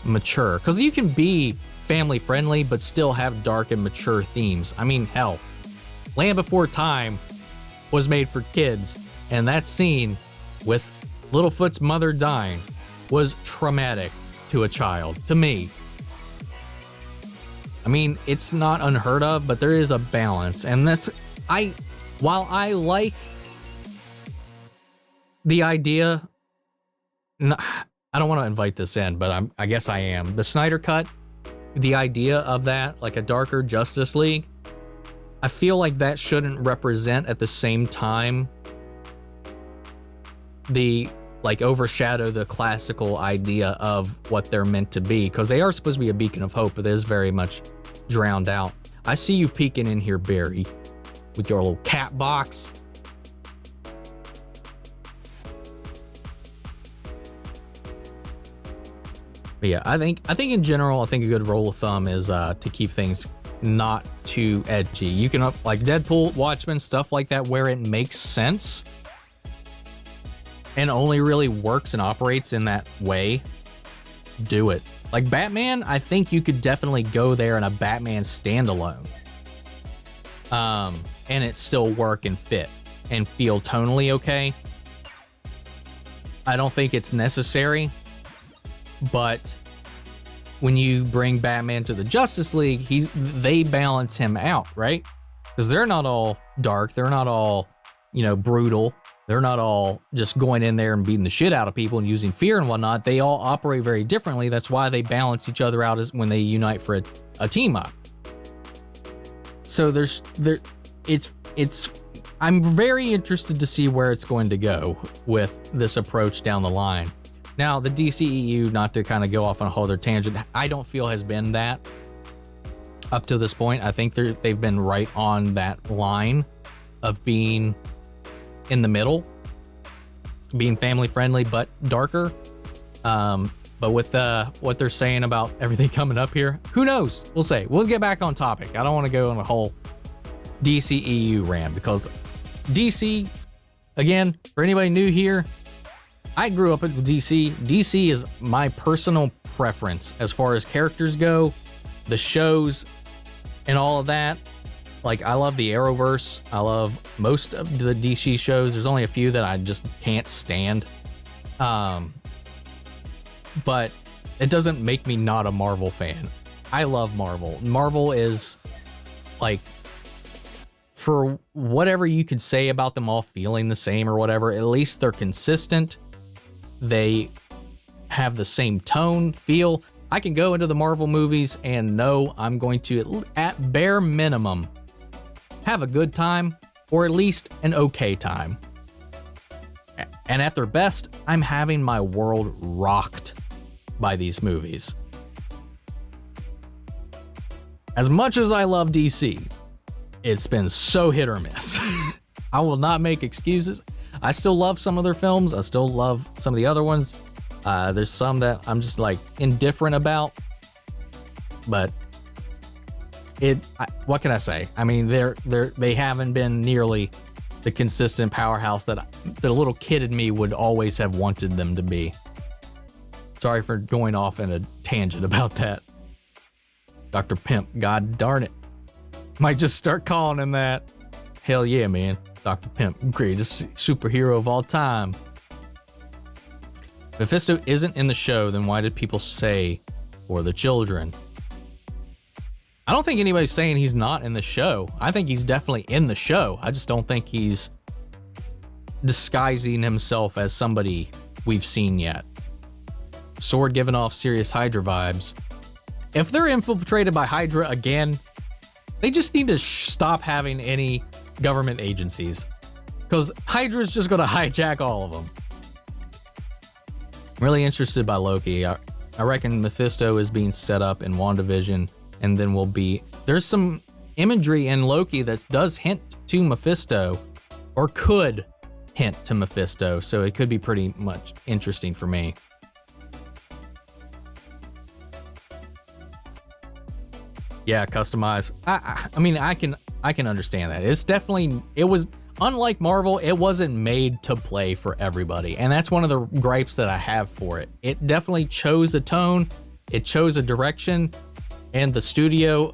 mature, because you can be family friendly but still have dark and mature themes. I mean, hell, Land Before Time was made for kids, and that scene with Littlefoot's mother dying was traumatic to a child, to me. I mean, it's not unheard of, but there is a balance, and while I like the idea, I don't want to invite this in, but I guess I am. The Snyder Cut, the idea of that, like a darker Justice League, I feel like that shouldn't represent at the same time overshadow the classical idea of what they're meant to be, because they are supposed to be a beacon of hope, but it is very much drowned out. I see you peeking in here, Barry, with your little cat box. But yeah, I think in general, I think a good rule of thumb is to keep things not too edgy. You can like Deadpool, Watchmen, stuff like that, where it makes sense and only really works and operates in that way. Do it. Like Batman, I think you could definitely go there in a Batman standalone, and it still work and fit and feel tonally okay. I don't think it's necessary. But when you bring Batman to the Justice League, they balance him out, right? Because they're not all dark, they're not all, brutal. They're not all just going in there and beating the shit out of people and using fear and whatnot. They all operate very differently. That's why they balance each other out as when they unite for a team up. So I'm very interested to see where it's going to go with this approach down the line. Now, the DCEU, not to kind of go off on a whole other tangent, I don't feel has been that up to this point. I think they've been right on that line of being in the middle, being family friendly but darker. But with what they're saying about everything coming up here, who knows? We'll say. We'll get back on topic. I don't want to go on a whole DCEU rant because DC, again, for anybody new here, I grew up with DC. DC is my personal preference as far as characters go, the shows, and all of that. Like, I love the Arrowverse. I love most of the DC shows. There's only a few that I just can't stand. But it doesn't make me not a Marvel fan. I love Marvel. Marvel is, like, for whatever you could say about them all feeling the same or whatever, at least they're consistent. They have the same tone, feel. I can go into the Marvel movies and know I'm going to, at bare minimum, have a good time, or at least an okay time. And at their best, I'm having my world rocked by these movies. As much as I love DC, it's been so hit or miss. I will not make excuses. I still love some of their films. I still love some of the other ones. There's some that I'm just like indifferent about, but what can I say? I mean, they haven't been nearly the consistent powerhouse that the little kid in me would always have wanted them to be. Sorry for going off in a tangent about that. Dr. Pimp, god darn it. Might just start calling him that. Hell yeah, man. Dr. Pimp, greatest superhero of all time. If Mephisto isn't in the show, then why did people say for the children? I don't think anybody's saying he's not in the show. I think he's definitely in the show. I just don't think he's disguising himself as somebody we've seen yet. S.W.O.R.D giving off serious Hydra vibes. If they're infiltrated by Hydra again, they just need to stop having any government agencies, because Hydra's just going to hijack all of them. I'm really interested by Loki. I reckon Mephisto is being set up in WandaVision, and then there's some imagery in Loki that does hint to Mephisto, or could hint to Mephisto, so it could be pretty much interesting for me. Yeah, customize. I mean, I can understand that. It was unlike Marvel, it wasn't made to play for everybody. And that's one of the gripes that I have for it. It definitely chose a tone, it chose a direction, and the studio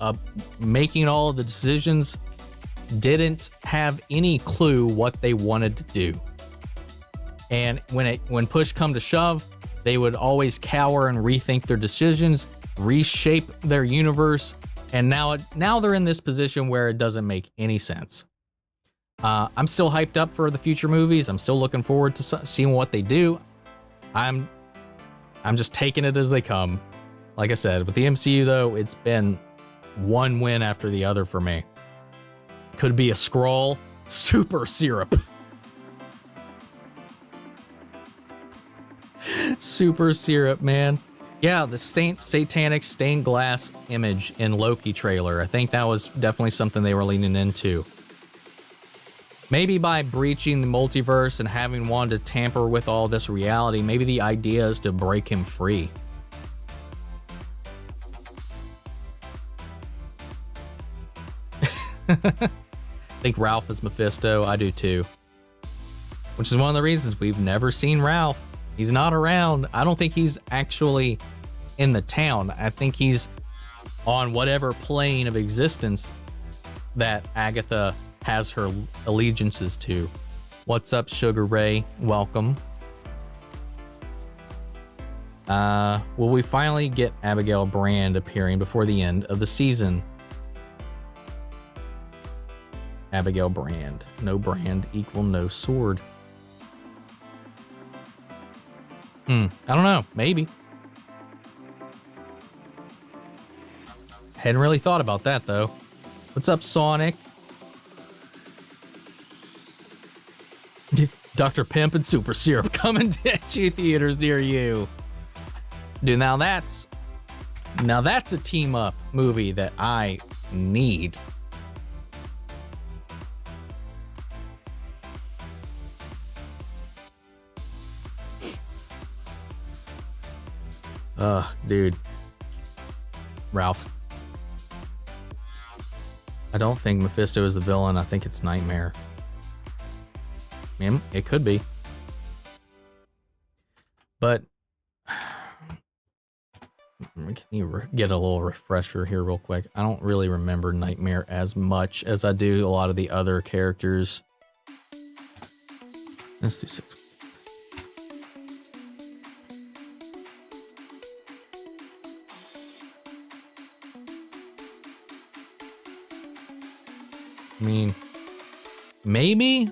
making all of the decisions didn't have any clue what they wanted to do. And when push come to shove, they would always cower and rethink their decisions, reshape their universe. And now they're in this position where it doesn't make any sense. I'm still hyped up for the future movies. I'm still looking forward to seeing what they do. I'm just taking it as they come. Like I said, with the MCU though, it's been one win after the other for me. Could be a Skrull, super syrup. Super syrup, man. Yeah, the satanic stained glass image in Loki trailer. I think that was definitely something they were leaning into. Maybe by breaching the multiverse and having Wanda tamper with all this reality, maybe the idea is to break him free. I think Ralph is Mephisto. I do too. Which is one of the reasons we've never seen Ralph. He's not around. I don't think he's actually in the town. I think he's on whatever plane of existence that Agatha has her allegiances to. What's up, Sugar Ray? Welcome. Will we finally get Abigail Brand appearing before the end of the season? Abigail Brand. No brand equal no sword. I don't know. Maybe. Hadn't really thought about that, though. What's up, Sonic? Dr. Pimp and Super Syrup coming to theaters near you. Dude, now that's a team-up movie that I need. Dude. Ralph. I don't think Mephisto is the villain. I think it's Nightmare. It could be. But can you get a little refresher here real quick? I don't really remember Nightmare as much as I do a lot of the other characters. Let's do 6. I mean, maybe.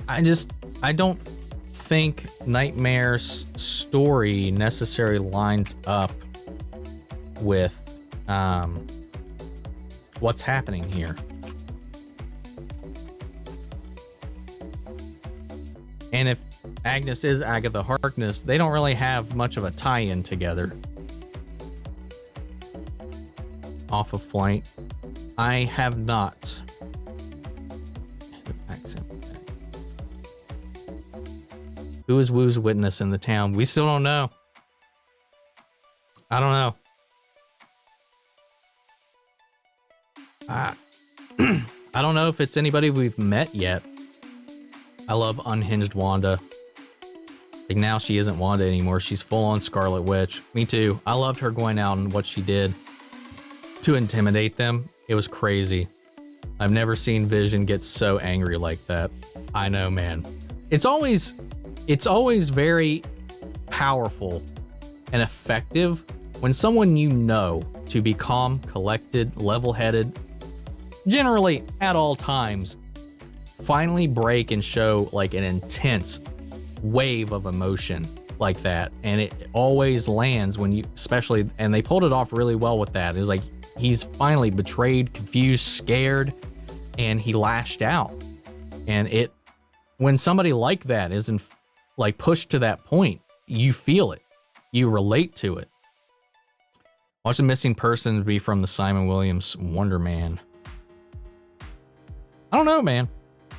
I don't think Nightmare's story necessarily lines up with what's happening here. And if Agnes is Agatha Harkness, they don't really have much of a tie-in together. Off of Flight. I have not. Who is Woo's witness in the town? We still don't know. I don't know. I don't know if it's anybody we've met yet. I love unhinged Wanda. Like, now she isn't Wanda anymore. She's full on Scarlet Witch. Me too. I loved her going out and what she did to intimidate them. It was crazy. I've never seen Vision get so angry like that. I know, man. It's always very powerful and effective when someone you know to be calm, collected, level-headed, generally at all times, finally break and show like an intense wave of emotion like that. And it always lands when you, especially, and they pulled it off really well with that. It was like, he's finally betrayed, confused, scared, and he lashed out. And when somebody like that isn't like pushed to that point, you feel it, you relate to it. Watch the missing person be from the Simon Williams Wonder Man. I don't know, man.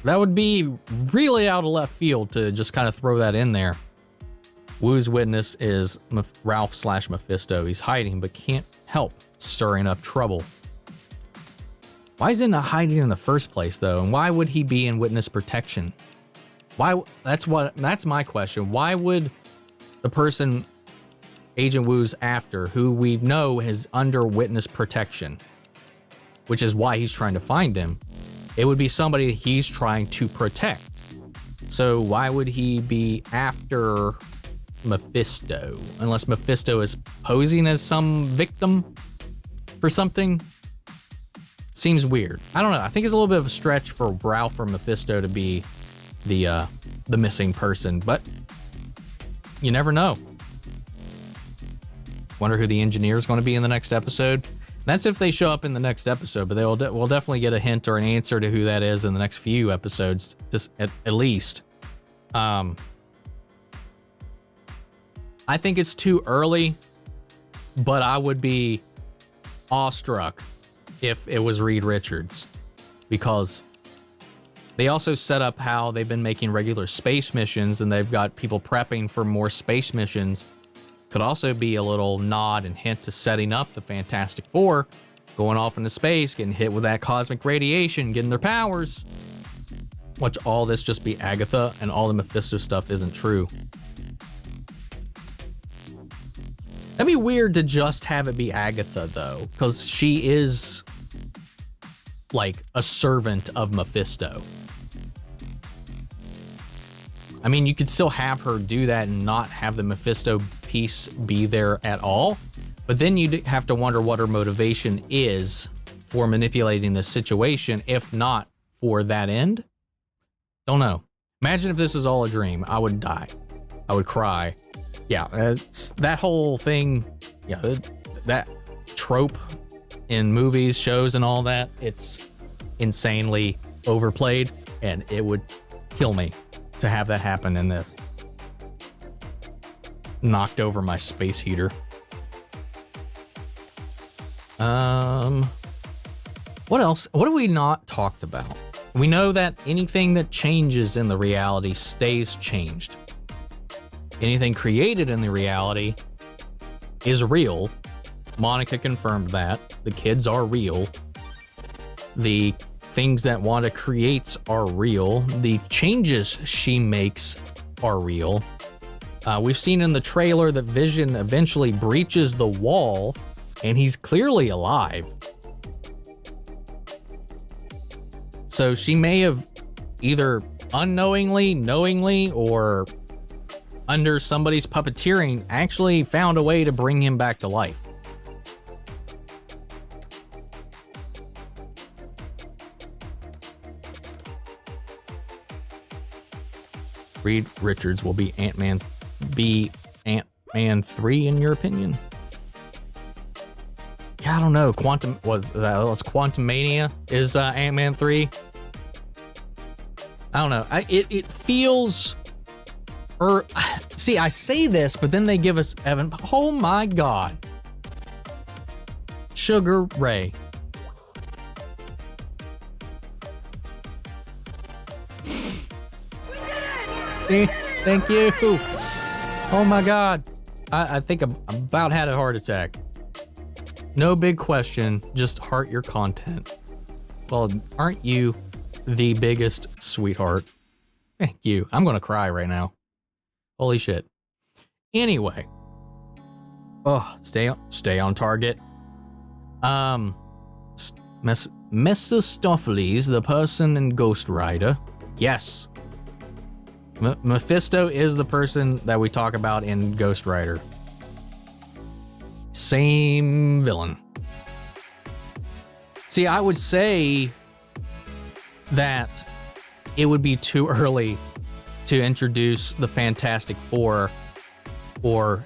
That would be really out of left field to just kind of throw that in there. Woo's witness is Ralph/Mephisto. He's hiding, but can't help stirring up trouble. Why is he not hiding in the first place, though? And why would he be in witness protection? Why? That's my question. Why would the person Agent Woo's after, who we know is under witness protection, which is why he's trying to find him, it would be somebody he's trying to protect. So why would he be after Mephisto? Unless Mephisto is posing as some victim for something? Seems weird. I don't know. I think it's a little bit of a stretch for Ralph or Mephisto to be the missing person, but you never know. Wonder who the engineer is going to be in the next episode. That's if they show up in the next episode, but we'll definitely get a hint or an answer to who that is in the next few episodes, just at least. I think it's too early, but I would be awestruck if it was Reed Richards, because they also set up how they've been making regular space missions, and they've got people prepping for more space missions. Could also be a little nod and hint to setting up the Fantastic Four, going off into space, getting hit with that cosmic radiation, getting their powers. Watch all this just be Agatha, and all the Mephisto stuff isn't true. That'd be weird to just have it be Agatha, though, because she is like a servant of Mephisto. I mean, you could still have her do that and not have the Mephisto piece be there at all, but then you'd have to wonder what her motivation is for manipulating the situation, if not for that end. Don't know. Imagine if this is all a dream. I would die. I would cry. Yeah, that whole thing, yeah, that trope in movies, shows, and all that, it's insanely overplayed, and it would kill me to have that happen in this. Knocked over my space heater. What else? What have we not talked about? We know that anything that changes in the reality stays changed. Anything created in the reality is real. Monica confirmed that. The kids are real. The things that Wanda creates are real. The changes she makes are real. We've seen in the trailer that Vision eventually breaches the wall, and he's clearly alive. So she may have either unknowingly, knowingly, or under somebody's puppeteering actually found a way to bring him back to life. Reed Richards will be Ant-Man 3 in your opinion? Yeah, I don't know. Quantum Mania is Ant-Man 3. I don't know. It feels, or see, I say this, but then they give us Evan. Oh my God, Sugar Ray. Thank you. Oh my God, I think I about had a heart attack. No big question, just heart your content. Well, aren't you the biggest sweetheart? Thank you. I'm gonna cry right now. Holy shit. Anyway. Oh, stay on target. Mephistopheles, the person in Ghost Rider. Yes. Mephisto is the person that we talk about in Ghost Rider. Same villain. See, I would say that it would be too early to introduce the Fantastic Four or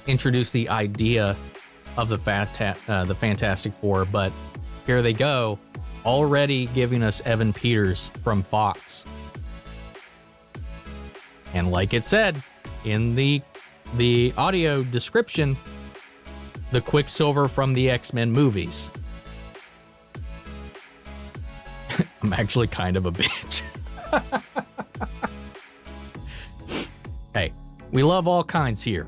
introduce the idea of the Fantastic Four, but here they go, already giving us Evan Peters from Fox. And like it said in the audio description, the Quicksilver from the X-Men movies. I'm actually kind of a bitch. Hey, we love all kinds here.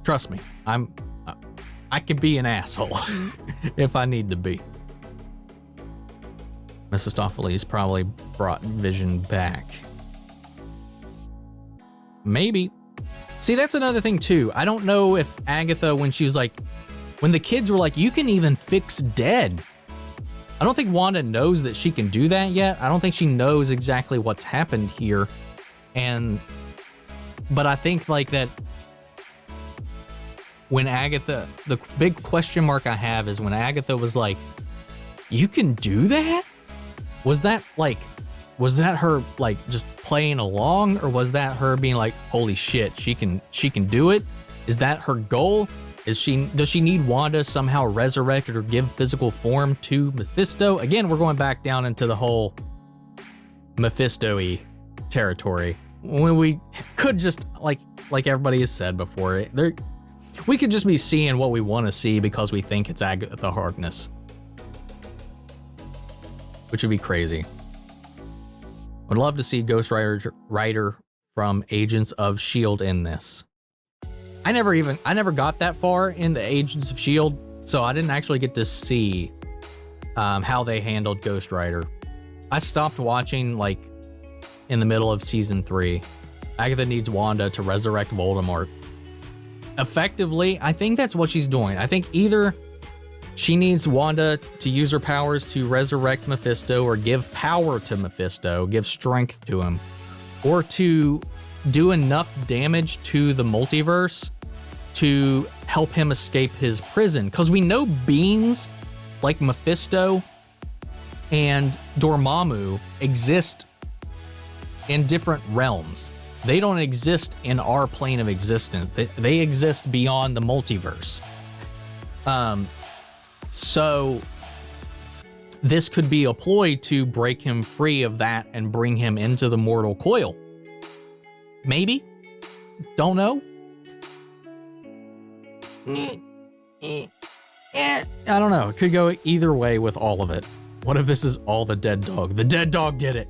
Trust me, I could be an asshole if I need to be. Mephistopheles probably brought Vision back. Maybe. See, that's another thing too. I don't know if Agatha, when she was like, when the kids were like, you can even fix dead. I don't think Wanda knows that she can do that yet. I don't think she knows exactly what's happened here. But I think like that when Agatha, the big question mark I have is when Agatha was like, you can do that? Was that her like just playing along, or was that her being like, holy shit, she can do it? Is that her goal? Does she need Wanda somehow resurrected or give physical form to Mephisto? Again, we're going back down into the whole Mephisto-y territory. When we could just like everybody has said before, we could just be seeing what we want to see because we think it's Agatha Harkness, which would be crazy. Would love to see Ghost Rider from Agents of S.W.O.R.D. in this. I never got that far into Agents of S.W.O.R.D., so I didn't actually get to see how they handled Ghost Rider. I stopped watching like in the middle of season 3. Agatha needs Wanda to resurrect Voldemort. Effectively, I think that's what she's doing. I think either she needs Wanda to use her powers to resurrect Mephisto or give power to Mephisto, give strength to him, or to do enough damage to the multiverse to help him escape his prison. Because we know beings like Mephisto and Dormammu exist in different realms. They don't exist in our plane of existence. They exist beyond the multiverse. So this could be a ploy to break him free of that and bring him into the mortal coil. Maybe? Don't know. I don't know. It could go either way with all of it. What if this is all the dead dog? The dead dog did it.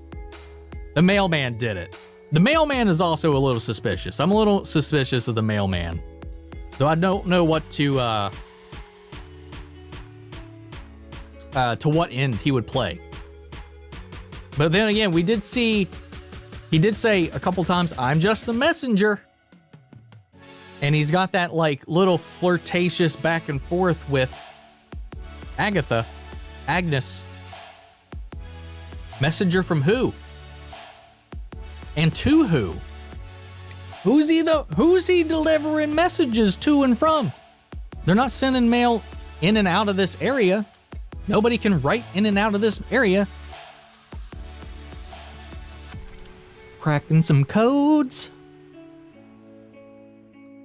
The mailman did it. The mailman is also a little suspicious. I'm a little suspicious of the mailman. Though I don't know what to what end he would play. But then again, we did see, he did say a couple times, I'm just the messenger. And he's got that like little flirtatious back and forth with Agnes. Messenger from who? And to who? Who's he delivering messages to and from? They're not sending mail in and out of this area. Nobody can write in and out of this area. Cracking some codes.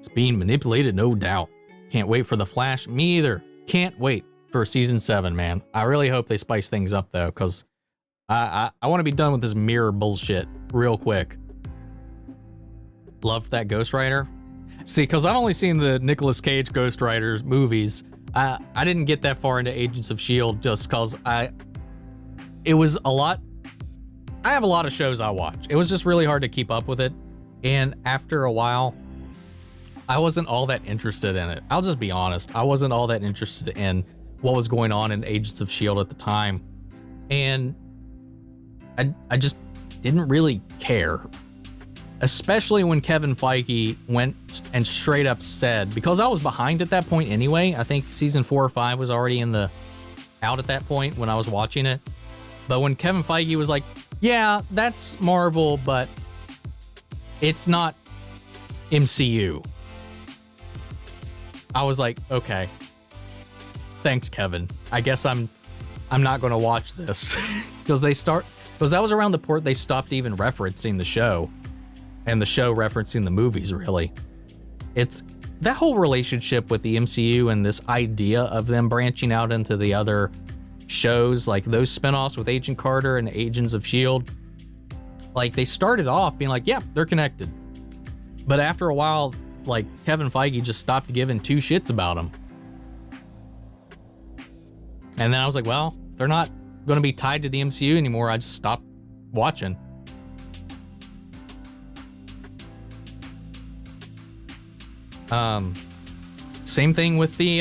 It's being manipulated, no doubt. Can't wait for the Flash. Me either. Can't wait for season 7, man. I really hope they spice things up though, because I want to be done with this mirror bullshit real quick. Love that Ghost Rider. See, because I've only seen the Nicolas Cage Ghost Riders movies. I didn't get that far into Agents of S.W.O.R.D. just because it was a lot. I have a lot of shows I watch. It was just really hard to keep up with it. And after a while, I wasn't all that interested in it. I'll just be honest. I wasn't all that interested in what was going on in Agents of S.W.O.R.D. at the time. And I just didn't really care. Especially when Kevin Feige went and straight up said, because I was behind at that point anyway. I think season 4 or 5 was already out at that point when I was watching it. But when Kevin Feige was like, yeah, that's Marvel, but it's not MCU. I was like, okay. Thanks, Kevin. I guess I'm not going to watch this. Because that was around the point they stopped even referencing the show. And the show referencing the movies, really. It's that whole relationship with the MCU and this idea of them branching out into the other shows, like those spinoffs with Agent Carter and Agents of S.W.O.R.D. Like, they started off being like, yeah, they're connected. But after a while, like, Kevin Feige just stopped giving two shits about them. And then I was like, well, they're not going to be tied to the MCU anymore. I just stopped watching. Same thing with the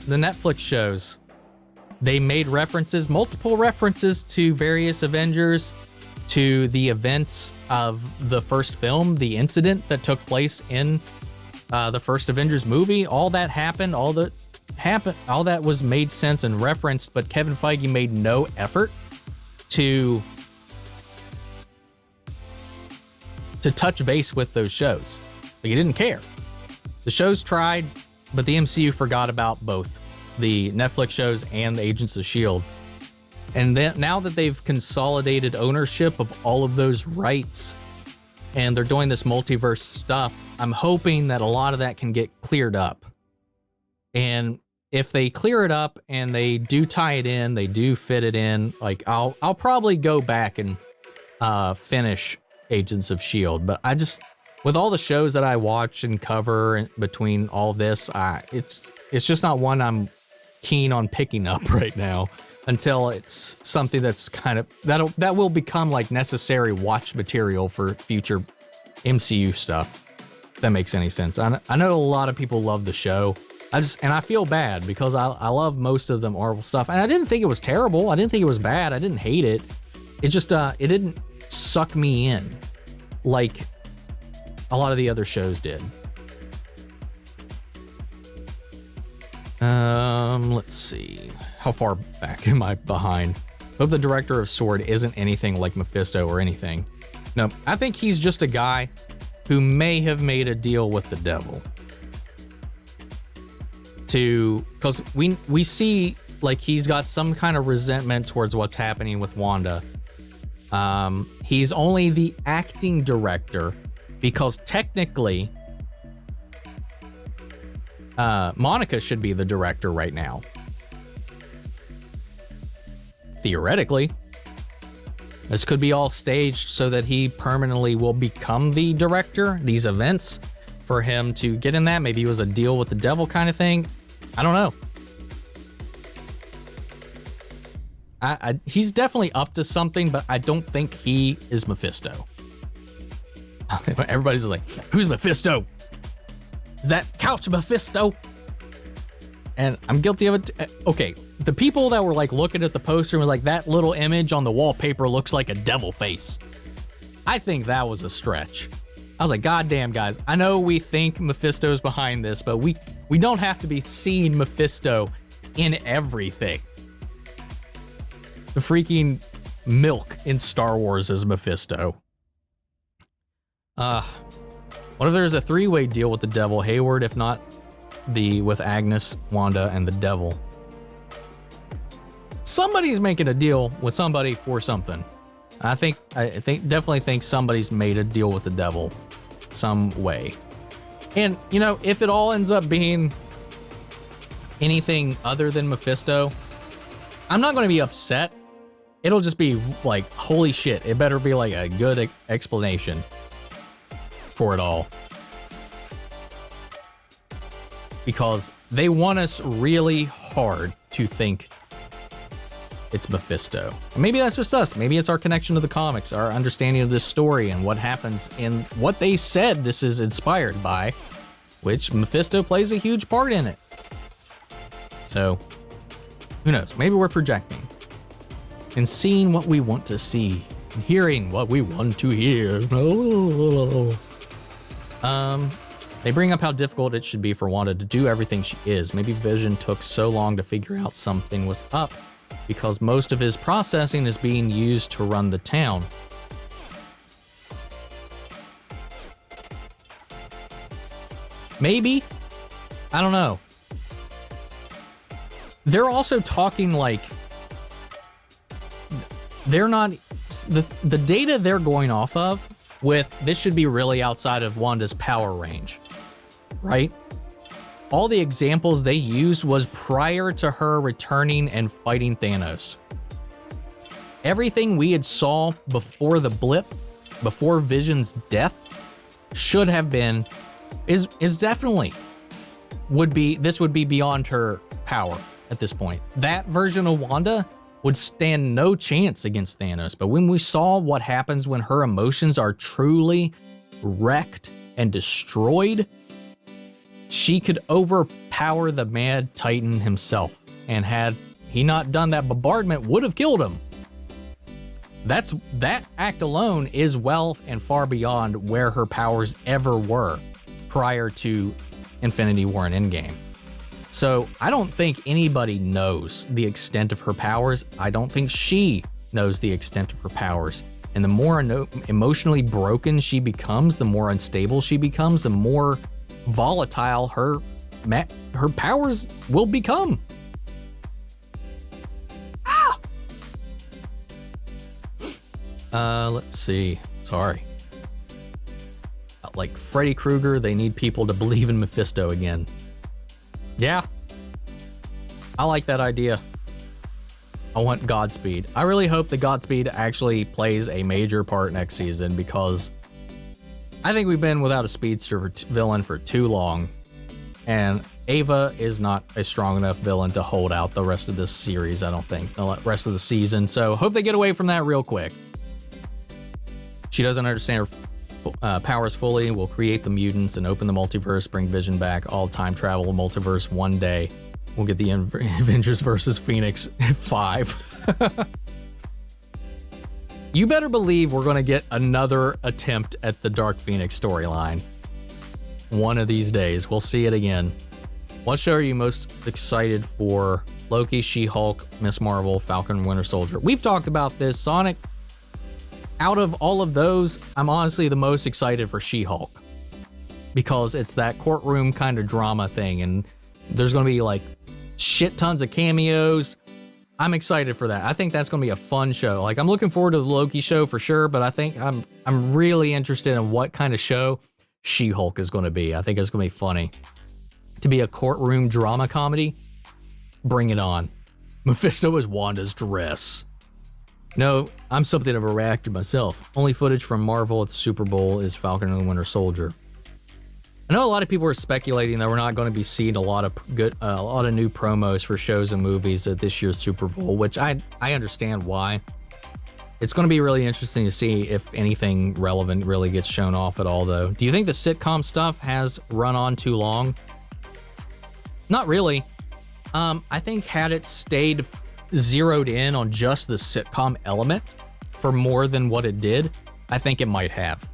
Netflix shows. They made multiple references to various Avengers, to the events of the first film, the incident that took place in the first Avengers movie. All that happened, all that was made sense and referenced, but Kevin Feige made no effort to touch base with those shows. Like, he didn't care. The shows tried, but the MCU forgot about both the Netflix shows and the Agents of S.W.O.R.D. And then, now that they've consolidated ownership of all of those rights and they're doing this multiverse stuff, I'm hoping that a lot of that can get cleared up. And if they clear it up and they do tie it in, they do fit it in, like, I'll probably go back and finish Agents of S.W.O.R.D. But I just, with all the shows that I watch and cover in between all this, it's just not one I'm keen on picking up right now until it's something that's kind of that will become like necessary watch material for future MCU stuff. If that makes any sense. I know a lot of people love the show. I feel bad because I love most of the Marvel stuff, and I didn't think it was terrible. I didn't think it was bad. I didn't hate it. It just it didn't suck me in like a lot of the other shows did. Let's see. How far back am I behind? Hope the director of S.W.O.R.D. isn't anything like Mephisto or anything. No, I think he's just a guy who may have made a deal with the devil. Because we see like he's got some kind of resentment towards what's happening with Wanda. He's only the acting director because technically Monica should be the director right now. Theoretically. This could be all staged so that he permanently will become the director, these events, for him to get in that. Maybe it was a deal with the devil kind of thing. I don't know. He's definitely up to something, but I don't think he is Mephisto. Everybody's like, who's Mephisto? Is that couch Mephisto? And I'm guilty of it. Okay, the people that were like looking at the poster and was like, that little image on the wallpaper looks like a devil face. I think that was a stretch. I was like, God damn, guys. I know we think Mephisto's behind this, but we don't have to be seeing Mephisto in everything. The freaking milk in Star Wars is Mephisto. What if there's a three-way deal with the devil? Hayward, if not with Agnes, Wanda, and the devil. Somebody's making a deal with somebody for something. I definitely think somebody's made a deal with the devil some way. And, you know, if it all ends up being anything other than Mephisto, I'm not going to be upset. It'll just be like, holy shit, it better be like a good explanation for it all. Because they want us really hard to think it's Mephisto. And maybe that's just us. Maybe it's our connection to the comics, our understanding of this story and what happens in what they said this is inspired by, which Mephisto plays a huge part in it. So, who knows? Maybe we're projecting and seeing what we want to see and hearing what we want to hear. They bring up how difficult it should be for Wanda to do everything she is. Maybe Vision took so long to figure out something was up because most of his processing is being used to run the town. Maybe. I don't know. They're also talking like they're not the data they're going off of with this should be really outside of Wanda's power range, right? All the examples they used was prior to her returning and fighting Thanos. Everything we had saw before the blip, before Vision's death, should have been, is definitely, this would be beyond her power at this point. That version of Wanda would stand no chance against Thanos. But when we saw what happens when her emotions are truly wrecked and destroyed, she could overpower the Mad Titan himself. And had he not done that bombardment, would have killed him. That act alone is well and far beyond where her powers ever were prior to Infinity War and Endgame. So I don't think anybody knows the extent of her powers. I don't think she knows the extent of her powers. And the more emotionally broken she becomes, the more unstable she becomes, the more volatile her powers will become. Let's see. Sorry. Like Freddy Krueger, they need people to believe in Mephisto again. Yeah. I like that idea. I want Godspeed. I really hope that Godspeed actually plays a major part next season because I think we've been without a speedster villain for too long. And Ava is not a strong enough villain to hold out the rest of this series, I don't think. The rest of the season. So hope they get away from that real quick. She doesn't understand her powers fully, will create the mutants and open the multiverse, bring Vision back, all time travel multiverse one day. We'll get the Avengers versus Phoenix 5. You better believe we're going to get another attempt at the Dark Phoenix storyline. One of these days, we'll see it again. What show are you most excited for? Loki, She-Hulk, Miss Marvel, Falcon, Winter Soldier. We've talked about this. Sonic, out of all of those, I'm honestly the most excited for She-Hulk because it's that courtroom kind of drama thing, and there's going to be like shit tons of cameos. I'm excited for that. I think that's going to be a fun show. Like, I'm looking forward to the Loki show for sure, but I think I'm really interested in what kind of show She-Hulk is going to be. I think it's going to be funny. To be a courtroom drama comedy, bring it on. Mephisto is Wanda's dress. No, I'm something of a reactor myself. Only footage from Marvel at the Super Bowl is Falcon and the Winter Soldier. I know a lot of people are speculating that we're not going to be seeing a lot of new promos for shows and movies at this year's Super Bowl, which I understand why. It's going to be really interesting to see if anything relevant really gets shown off at all, though. Do you think the sitcom stuff has run on too long? Not really. I think had it stayed zeroed in on just the sitcom element for more than what it did, I think it might have.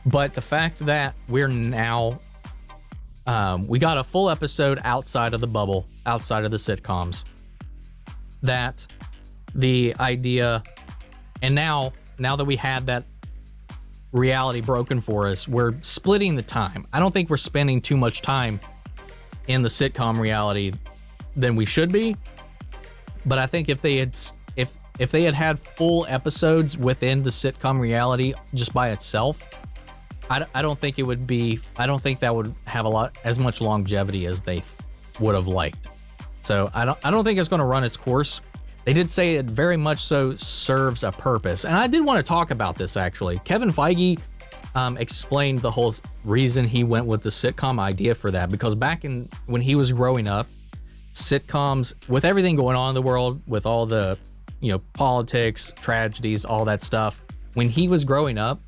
But the fact that we're now, we got a full episode outside of the bubble, outside of the sitcoms, that the idea, and now that we had that reality broken for us, we're splitting the time. I don't think we're spending too much time in the sitcom reality than we should be. But I think if they had full episodes within the sitcom reality just by itself, I don't think it would be. I don't think that would have as much longevity as they would have liked. So I don't think it's going to run its course. They did say it very much so serves a purpose, and I did want to talk about this actually. Kevin Feige explained the whole reason he went with the sitcom idea for that, because back when he was growing up, sitcoms, with everything going on in the world, with all the politics, tragedies, all that stuff, when he was growing up,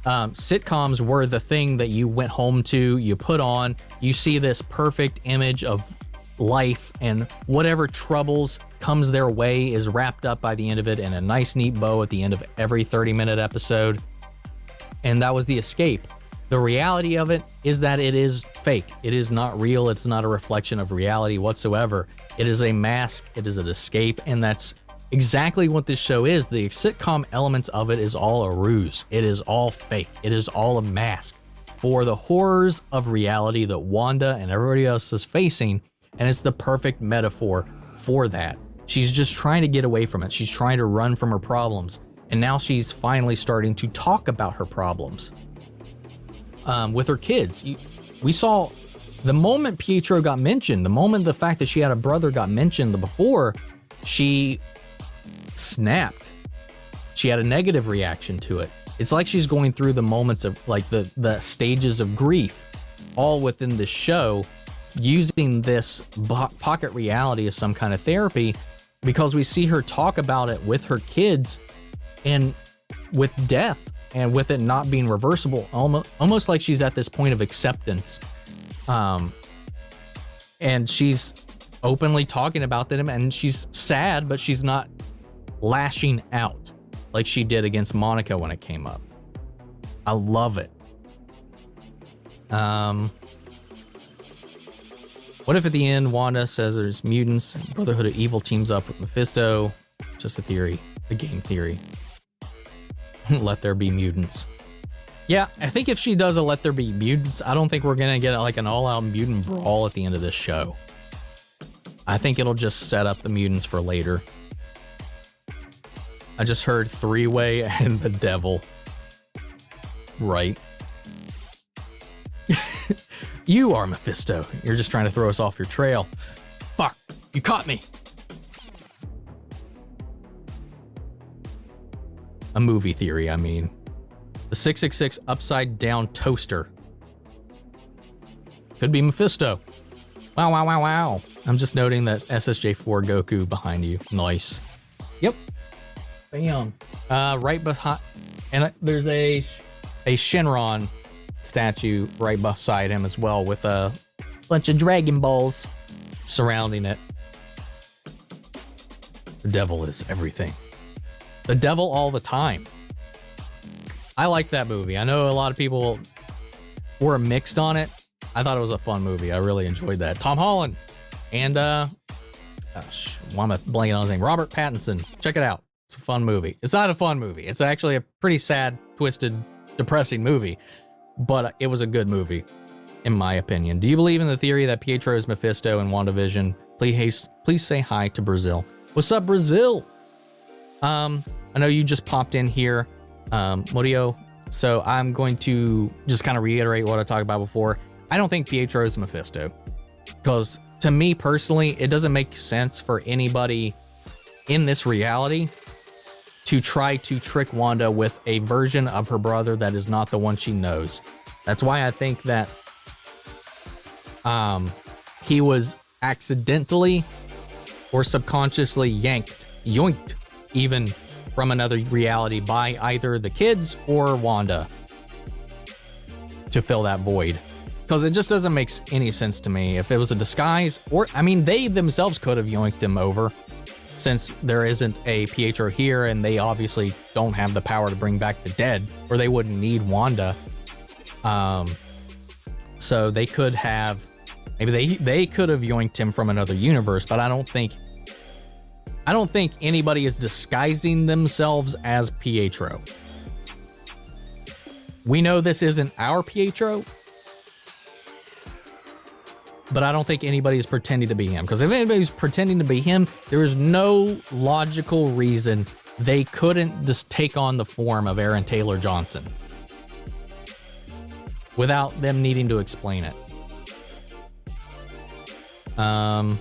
sitcoms were the thing that you went home to, you put on, you see this perfect image of life, and whatever troubles comes their way is wrapped up by the end of it in a nice neat bow at the end of every 30-minute episode. And that was the escape. The reality of it is that it is fake. It is not real. It's not a reflection of reality whatsoever. It is a mask. It is an escape. And that's exactly what this show is. The sitcom elements of it is all a ruse. It is all fake. It is all a mask for the horrors of reality that Wanda and everybody else is facing. And it's the perfect metaphor for that. She's just trying to get away from it. She's trying to run from her problems. And now she's finally starting to talk about her problems with her kids. We saw the moment Pietro got mentioned, the moment the fact that she had a brother got mentioned before, she snapped. She had a negative reaction to it. It's like she's going through the moments of like the stages of grief all within the show, using this pocket reality as some kind of therapy, because we see her talk about it with her kids and with death and with it not being reversible, almost like she's at this point of acceptance. And she's openly talking about them, and she's sad, but she's not lashing out like she did against Monica when it came up. I love it. What if at the end Wanda says there's mutants, Brotherhood of Evil teams up with Mephisto? Just a theory, a game theory. Let there be mutants. Yeah, I think if she does a let there be mutants, I don't think we're gonna get like an all-out mutant brawl at the end of this show. I think it'll just set up the mutants for later. I just heard three-way and the devil. Right. You are Mephisto. You're just trying to throw us off your trail. Fuck, you caught me. A movie theory, I mean. The 666 upside down toaster. Could be Mephisto. Wow, wow, wow, wow. I'm just noting that SSJ4 Goku behind you. Nice. Yep. Bam. Right behind, and there's a Shenron statue right beside him as well, with a bunch of Dragon Balls surrounding it. The devil is everything. The devil all the time. I like that movie. I know a lot of people were mixed on it. I thought it was a fun movie. I really enjoyed that. Tom Holland and why am I blanking on his name? Robert Pattinson. Check it out. It's a fun movie. It's not a fun movie. It's actually a pretty sad, twisted, depressing movie, but it was a good movie, in my opinion. Do you believe in the theory that Pietro is Mephisto in WandaVision Please say hi to Brazil. What's up, Brazil? I know you just popped in here, Murillo. So I'm going to just kind of reiterate what I talked about before. I don't think Pietro is Mephisto, because to me personally, it doesn't make sense for anybody in this reality to try to trick Wanda with a version of her brother that is not the one she knows. That's why I think that he was accidentally or subconsciously yoinked even from another reality by either the kids or Wanda to fill that void. Because it just doesn't make any sense to me. If it was a disguise, or, I mean, they themselves could have yoinked him over, since there isn't a Pietro here and they obviously don't have the power to bring back the dead, or they wouldn't need Wanda. So they could have, maybe they could have yoinked him from another universe, but I don't think anybody is disguising themselves as Pietro. We know this isn't our Pietro, but I don't think anybody is pretending to be him. Because if anybody's pretending to be him, there is no logical reason they couldn't just take on the form of Aaron Taylor Johnson without them needing to explain it. I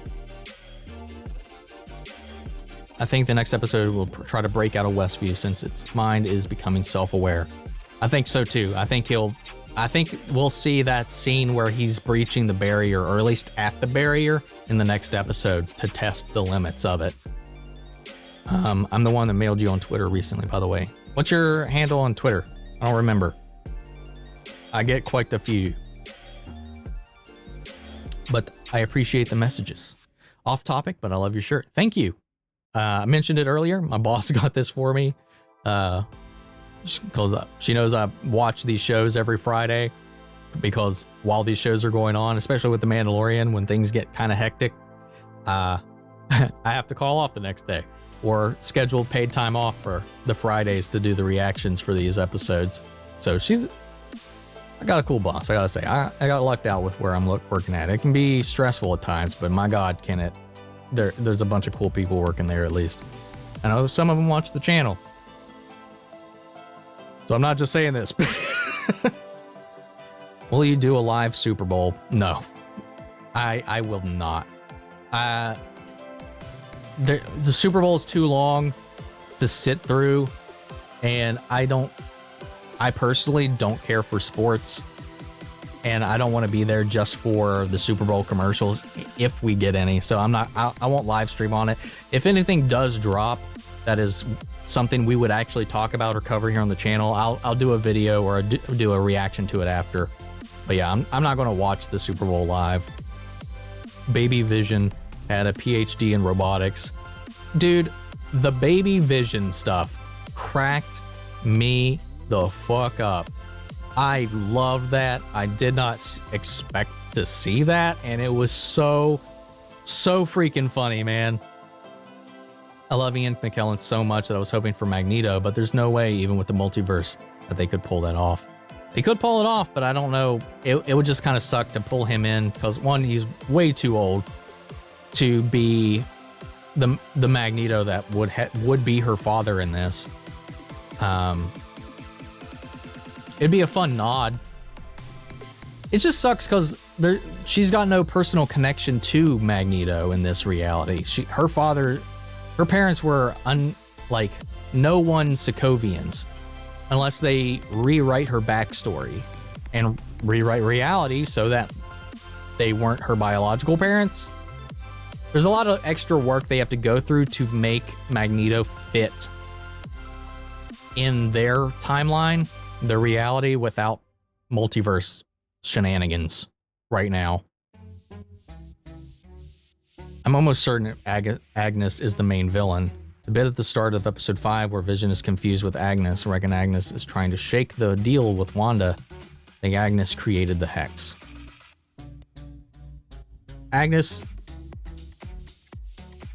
think the next episode will try to break out of Westview since its mind is becoming self-aware. I think so too. I think we'll see that scene where he's breaching the barrier, or at least at the barrier, in the next episode to test the limits of it. I'm the one that mailed you on Twitter recently, by the way. What's your handle on Twitter? I don't remember. I get quite a few. But I appreciate the messages. Off topic, but I love your shirt. Thank you. I mentioned it earlier. My boss got this for me. Because she knows I watch these shows every Friday, because while these shows are going on, especially with The Mandalorian, when things get kind of hectic, I have to call off the next day or schedule paid time off for the Fridays to do the reactions for these episodes. So I got a cool boss, I gotta say. I got lucked out with where I'm working at. It can be stressful at times, but my God, can it. There's a bunch of cool people working there, at least. I know some of them watch the channel. So I'm not just saying this. Will you do a live Super Bowl? No. I will not. The Super Bowl is too long to sit through, and I personally don't care for sports, and I don't want to be there just for the Super Bowl commercials if we get any. So I won't live stream on it. If anything does drop, that is something we would actually talk about or cover here on the channel, I'll do a video or do a reaction to it after. But yeah, I'm not going to watch the Super Bowl live. Baby Vision had a PhD in robotics. Dude, the Baby Vision stuff cracked me the fuck up. I loved that. I did not expect to see that, and it was so freaking funny, man. I love Ian McKellen so much that I was hoping for Magneto, but there's no way, even with the multiverse, that they could pull that off. They could pull it off, but I don't know. It would just kind of suck to pull him in, because one, he's way too old to be the Magneto that would be her father in this. It'd be a fun nod. It just sucks because she's got no personal connection to Magneto in this reality. Her parents were no one Sokovians, unless they rewrite her backstory and rewrite reality so that they weren't her biological parents. There's a lot of extra work they have to go through to make Magneto fit in their timeline, their reality, without multiverse shenanigans right now. I'm almost certain Agnes is the main villain. The bit at the start of episode 5 where Vision is confused with Agnes, I reckon Agnes is trying to shake the deal with Wanda. I think Agnes created the Hex. Agnes,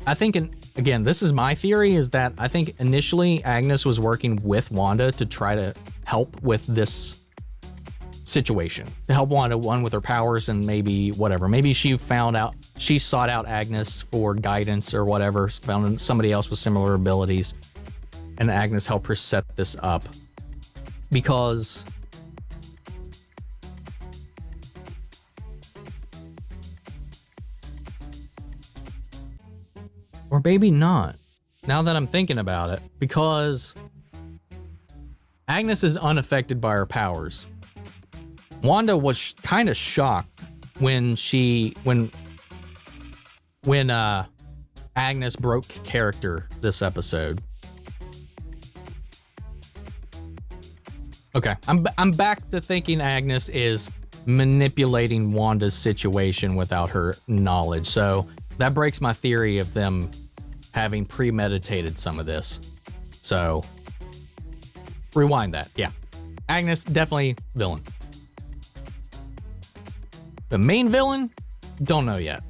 I think, again, this is my theory, is that I think initially Agnes was working with Wanda to try to help with this situation to help Wanda, one, with her powers, and maybe whatever. Maybe she sought out Agnes for guidance or whatever, found somebody else with similar abilities, and Agnes helped her set this up. Because or maybe not, now that I'm thinking about it, because Agnes is unaffected by her powers. Wanda was kind of shocked when Agnes broke character this episode. Okay, I'm back to thinking Agnes is manipulating Wanda's situation without her knowledge. So that breaks my theory of them having premeditated some of this. So rewind that. Yeah, Agnes, definitely villain. The main villain, don't know yet.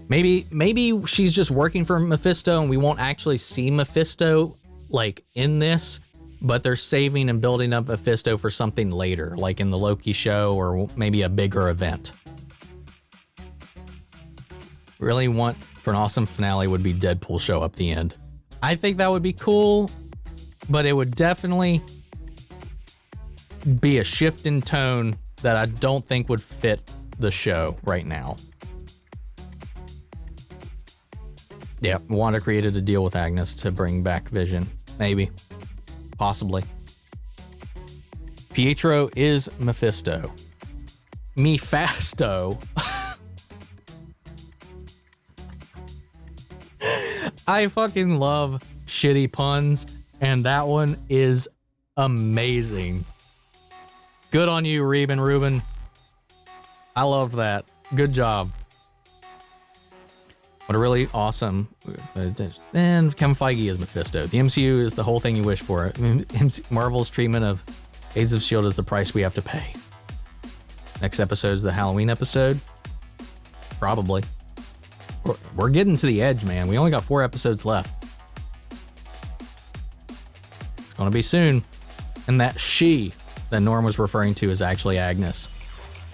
Maybe she's just working for Mephisto and we won't actually see Mephisto like in this, but they're saving and building up Mephisto for something later, like in the Loki show or maybe a bigger event. Really want for an awesome finale would be Deadpool show up the end. I think that would be cool, but it would definitely be a shift in tone that I don't think would fit the show right now. Yeah, Wanda created a deal with Agnes to bring back Vision. Maybe. Possibly. Pietro is Mephisto. Mefasto. I fucking love shitty puns, and that one is amazing. Good on you, Ruben. I love that. Good job. What a really awesome... And Kevin Feige is Mephisto. The MCU is the whole thing you wish for. Marvel's treatment of Agents of S.W.O.R.D. is the price we have to pay. Next episode is the Halloween episode. Probably. We're getting to the edge, man. We only got 4 episodes left. It's gonna be soon. And that she that Norm was referring to is actually Agnes.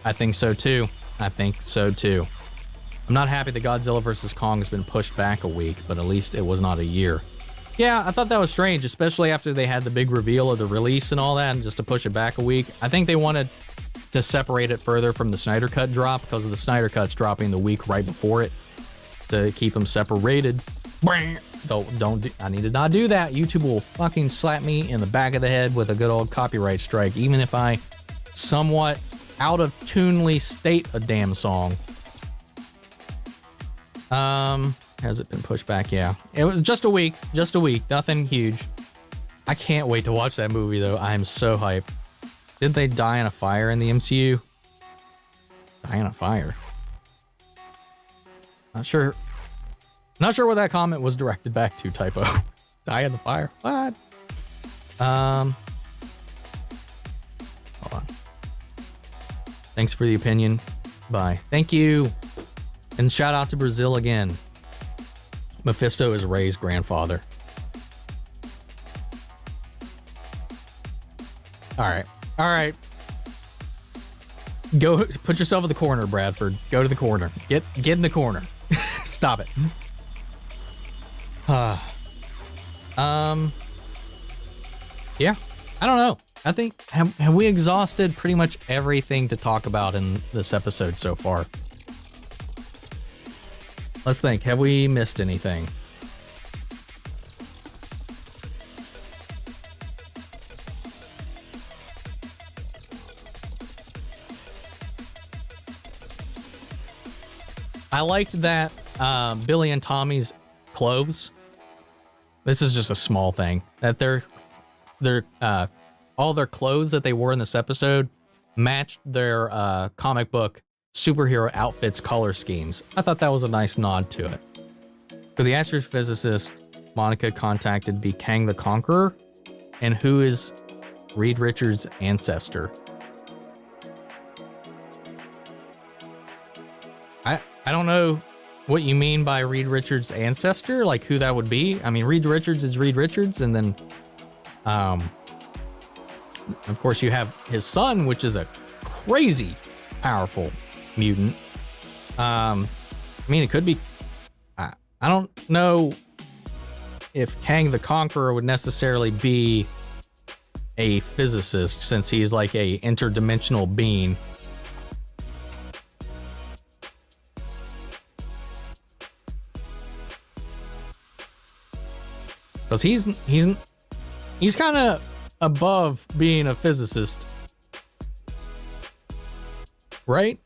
I think so too. I'm not happy that Godzilla vs. Kong has been pushed back a week, but at least it was not a year. Yeah, I thought that was strange, especially after they had the big reveal of the release and all that, and just to push it back a week. I think they wanted to separate it further from the Snyder Cut drop, because of the Snyder Cut's dropping the week right before it, to keep them separated. I need to not do that. YouTube will fucking slap me in the back of the head with a good old copyright strike, even if I somewhat out of tunely state a damn song. Has it been pushed back? Yeah, it was just a week, nothing huge. I can't wait to watch that movie though. I am so hyped. Didn't they die in a fire in the MCU? Die in a fire. Not sure what that comment was directed back to, typo. Die in the fire. What? Hold on. Thanks for the opinion. Bye. Thank you. And shout out to Brazil again. Mephisto is Ray's grandfather. All right. Go put yourself in the corner, Bradford. Go to the corner. Get in the corner. Stop it. Yeah, I don't know. I think have we exhausted pretty much everything to talk about in this episode so far? Let's think. Have we missed anything? I liked that Billy and Tommy's clothes. This is just a small thing. That they're all their clothes that they wore in this episode matched their comic book superhero outfits color schemes. I thought that was a nice nod to it. For the astrophysicist, Monica contacted the Kang the Conqueror, and who is Reed Richards' ancestor. I don't know what you mean by Reed Richards' ancestor, like who that would be. I mean, Reed Richards is Reed Richards, and then of course, you have his son, which is a crazy powerful mutant. I mean, it could be. I don't know if Kang the Conqueror would necessarily be a physicist, since he's like a interdimensional being. Because he's kind of above being a physicist, right?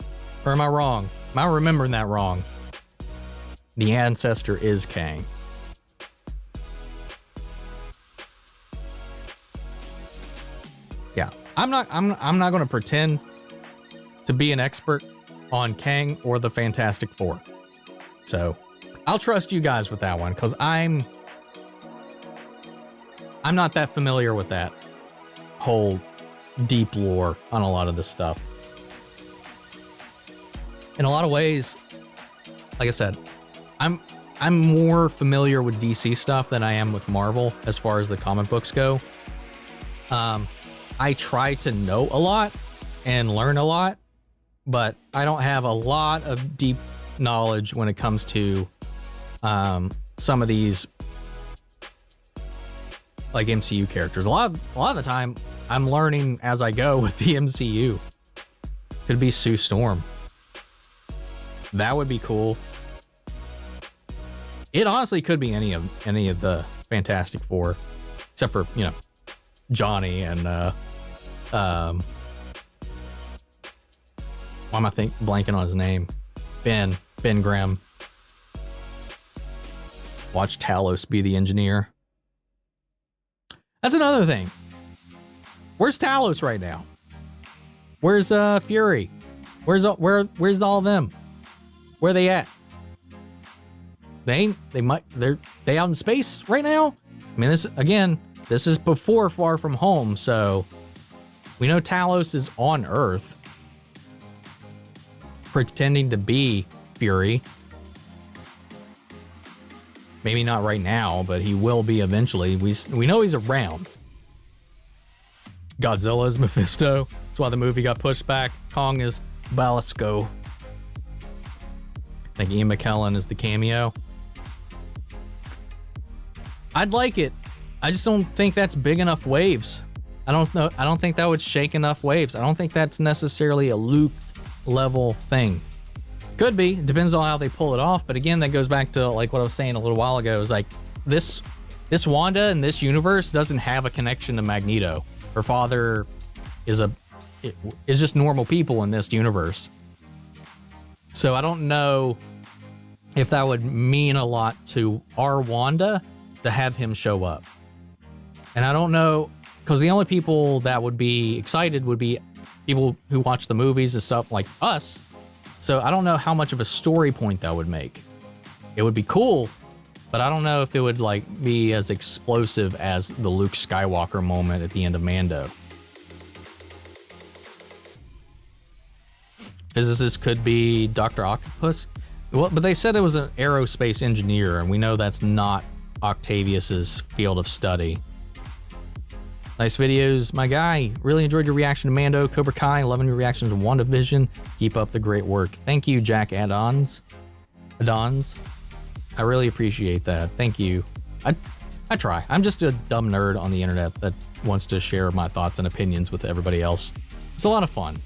Or am I wrong? Am I remembering that wrong? The ancestor is Kang. Yeah, I'm not going to pretend to be an expert on Kang or the Fantastic Four. So I'll trust you guys with that one, because I'm not that familiar with that whole deep lore on a lot of this stuff. In a lot of ways, like I said, I'm more familiar with DC stuff than I am with Marvel as far as the comic books go. I try to know a lot and learn a lot, but I don't have a lot of deep knowledge when it comes to some of these like MCU characters. A lot of the time I'm learning as I go with the MCU. Could be Sue Storm. That would be cool. It honestly could be any of the Fantastic Four, except for, you know, Johnny and why am I blanking on his name? Ben Grimm. Watch Talos be the engineer. That's another thing. Where's Talos right now? Where's Fury? Where's all of them? Where they at? They out in space right now? I mean, this is before Far From Home, so we know Talos is on Earth pretending to be Fury. Maybe not right now, but he will be eventually. We know he's around. Godzilla is Mephisto. That's why the movie got pushed back. Kong is Balasco. I think Ian McKellen is the cameo. I'd like it. I just don't think that's big enough waves. I don't know. I don't think that would shake enough waves. I don't think that's necessarily a Luke level thing. Could be. It depends on how they pull it off. But again, that goes back to like what I was saying a little while ago. Is like this Wanda in this universe doesn't have a connection to Magneto. Her father is just normal people in this universe. So I don't know if that would mean a lot to our Wanda to have him show up. And I don't know, because the only people that would be excited would be people who watch the movies and stuff like us. So I don't know how much of a story point that would make. It would be cool, but I don't know if it would like be as explosive as the Luke Skywalker moment at the end of Mando. Physicist could be Dr. Octopus. Well, but they said it was an aerospace engineer, and we know that's not Octavius's field of study. Nice videos, my guy. Really enjoyed your reaction to Mando, Cobra Kai. Loving your reaction to WandaVision. Keep up the great work. Thank you, Jack Adons. I really appreciate that. Thank you. I try. I'm just a dumb nerd on the internet that wants to share my thoughts and opinions with everybody else. It's a lot of fun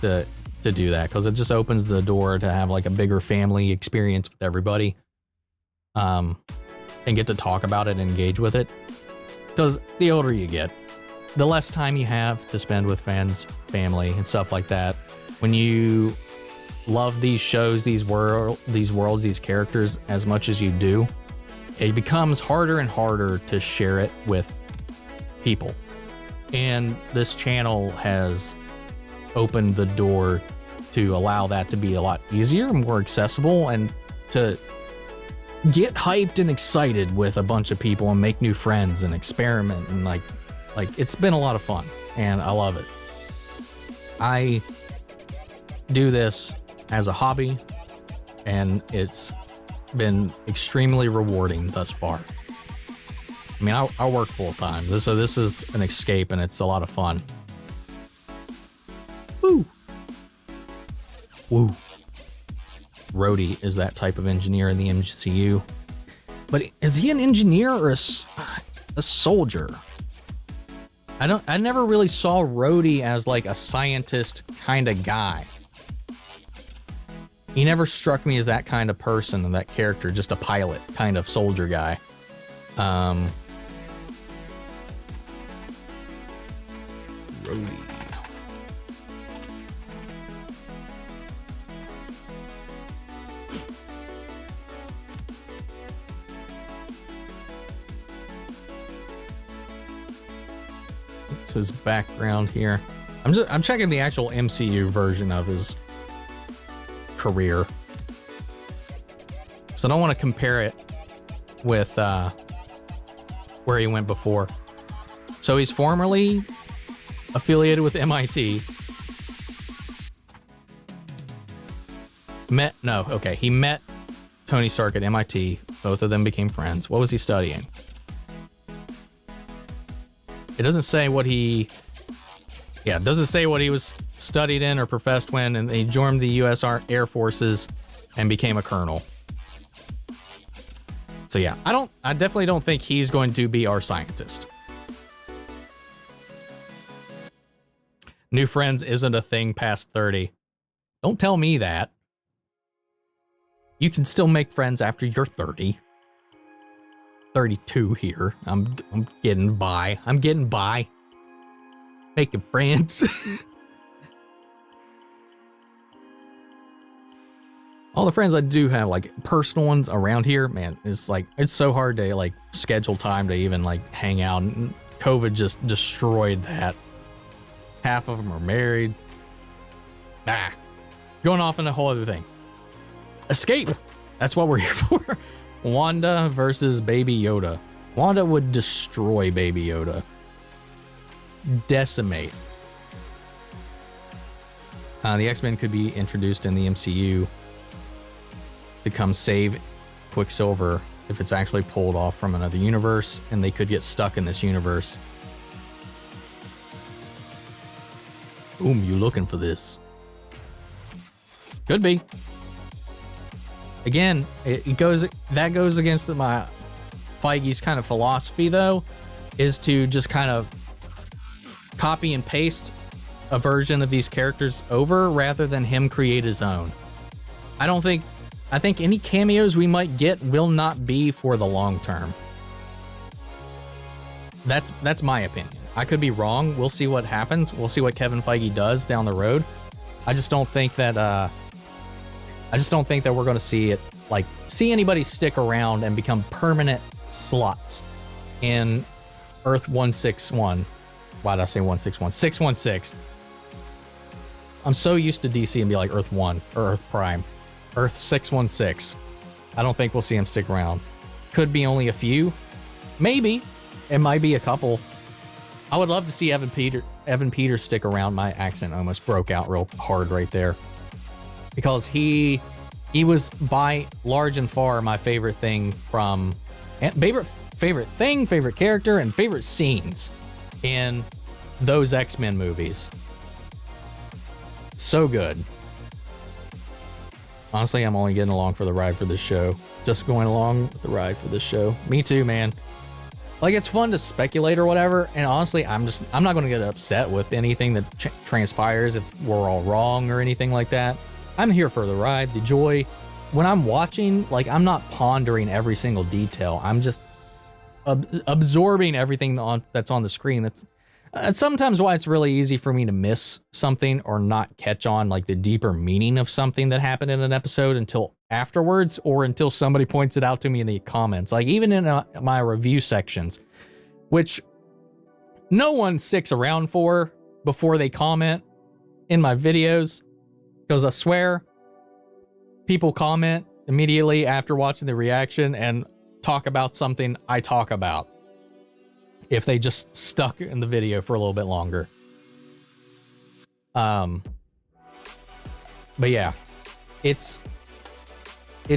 to do that, because it just opens the door to have like a bigger family experience with everybody, and get to talk about it and engage with it. Because the older you get, the less time you have to spend with friends, family, and stuff like that. When you love these shows, these worlds, these characters as much as you do, it becomes harder and harder to share it with people. And this channel has opened the door to allow that to be a lot easier, more accessible, and to get hyped and excited with a bunch of people and make new friends and experiment, and like it's been a lot of fun and I love it. I do this as a hobby and it's been extremely rewarding thus far. I mean, I work full time, so this is an escape and it's a lot of fun Woo. Rhodey is that type of engineer in the MCU. But is he an engineer or a soldier? I never really saw Rhodey as like a scientist kind of guy. He never struck me as that kind of person and that character, just a pilot kind of soldier guy. Rhodey. What's his background here? I'm checking the actual MCU version of his career, so I don't want to compare it with where he went before. So he's formerly affiliated with MIT. He met Tony Stark at MIT. Both of them became friends. What was he studying? It doesn't say what he... Yeah, it doesn't say what he was studied in or professed when, and he joined the U.S. Air Forces and became a colonel. So yeah, I definitely don't think he's going to be our scientist. New friends isn't a thing past 30. Don't tell me that. You can still make friends after you're 30. 32 here. I'm getting by. Making friends. All the friends I do have, like personal ones around here, man, it's like, it's so hard to like schedule time to even like hang out. And COVID just destroyed that. Half of them are married. Going off on a whole other thing. Escape. That's what we're here for. Wanda versus Baby Yoda. Wanda would destroy Baby Yoda. Decimate. The X-Men could be introduced in the MCU to come save Quicksilver if it's actually pulled off from another universe, and they could get stuck in this universe. Boom, you looking for this? Could be. Again, that goes against my Feige's kind of philosophy, though, is to just kind of copy and paste a version of these characters over rather than him create his own. I think any cameos we might get will not be for the long term. That's my opinion. I could be wrong. We'll see what happens. We'll see what Kevin Feige does down the road. I just don't think that we're going to see anybody stick around and become permanent slots in Earth 161. Why did I say 161? 616. I'm so used to DC and be like Earth 1 or Earth Prime. Earth 616. I don't think we'll see him stick around. Could be only a few. Maybe. It might be a couple. I would love to see Evan Peters stick around. My accent almost broke out real hard right there. Because he was by large and far my favorite thing from... Favorite thing, favorite character, and favorite scenes in those X-Men movies. So good. Honestly, I'm only getting along for the ride for this show. Just going along with the ride for this show. Me too, man. Like, it's fun to speculate or whatever, and honestly, I'm not going to get upset with anything that transpires if we're all wrong or anything like that. I'm here for the ride, the joy. When I'm watching, like, I'm not pondering every single detail. I'm just absorbing everything that's on the screen. That's sometimes why it's really easy for me to miss something or not catch on like the deeper meaning of something that happened in an episode until afterwards, or until somebody points it out to me in the comments. Like even in my review sections, which no one sticks around for before they comment in my videos, because I swear people comment immediately after watching the reaction and talk about something I talk about if they just stuck in the video for a little bit longer. But yeah, it's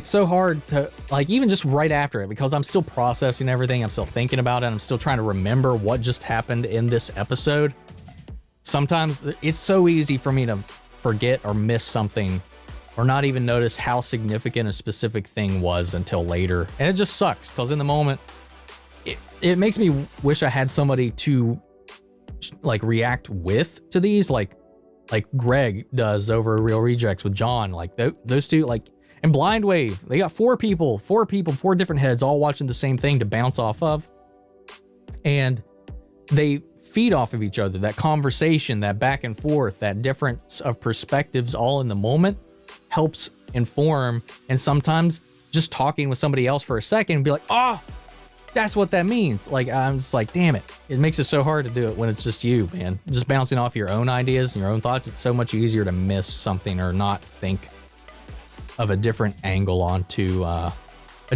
so hard to, like, even just right after it, because I'm still processing everything, I'm still thinking about it, I'm still trying to remember what just happened in this episode. Sometimes it's so easy for me to forget or miss something or not even notice how significant a specific thing was until later. And it just sucks because in the moment, it makes me wish I had somebody to like react with to these, like Greg does over Real Rejects with John. Like those two, like, and Blind Wave, they got four different heads all watching the same thing to bounce off of. And they feed off of each other. That conversation, that back and forth, that difference of perspectives all in the moment helps inform. And sometimes just talking with somebody else for a second and be like, oh, that's what that means. Like, I'm just like, damn it. It makes it so hard to do it when it's just you, man. Just bouncing off your own ideas and your own thoughts. It's so much easier to miss something or not think of a different angle onto a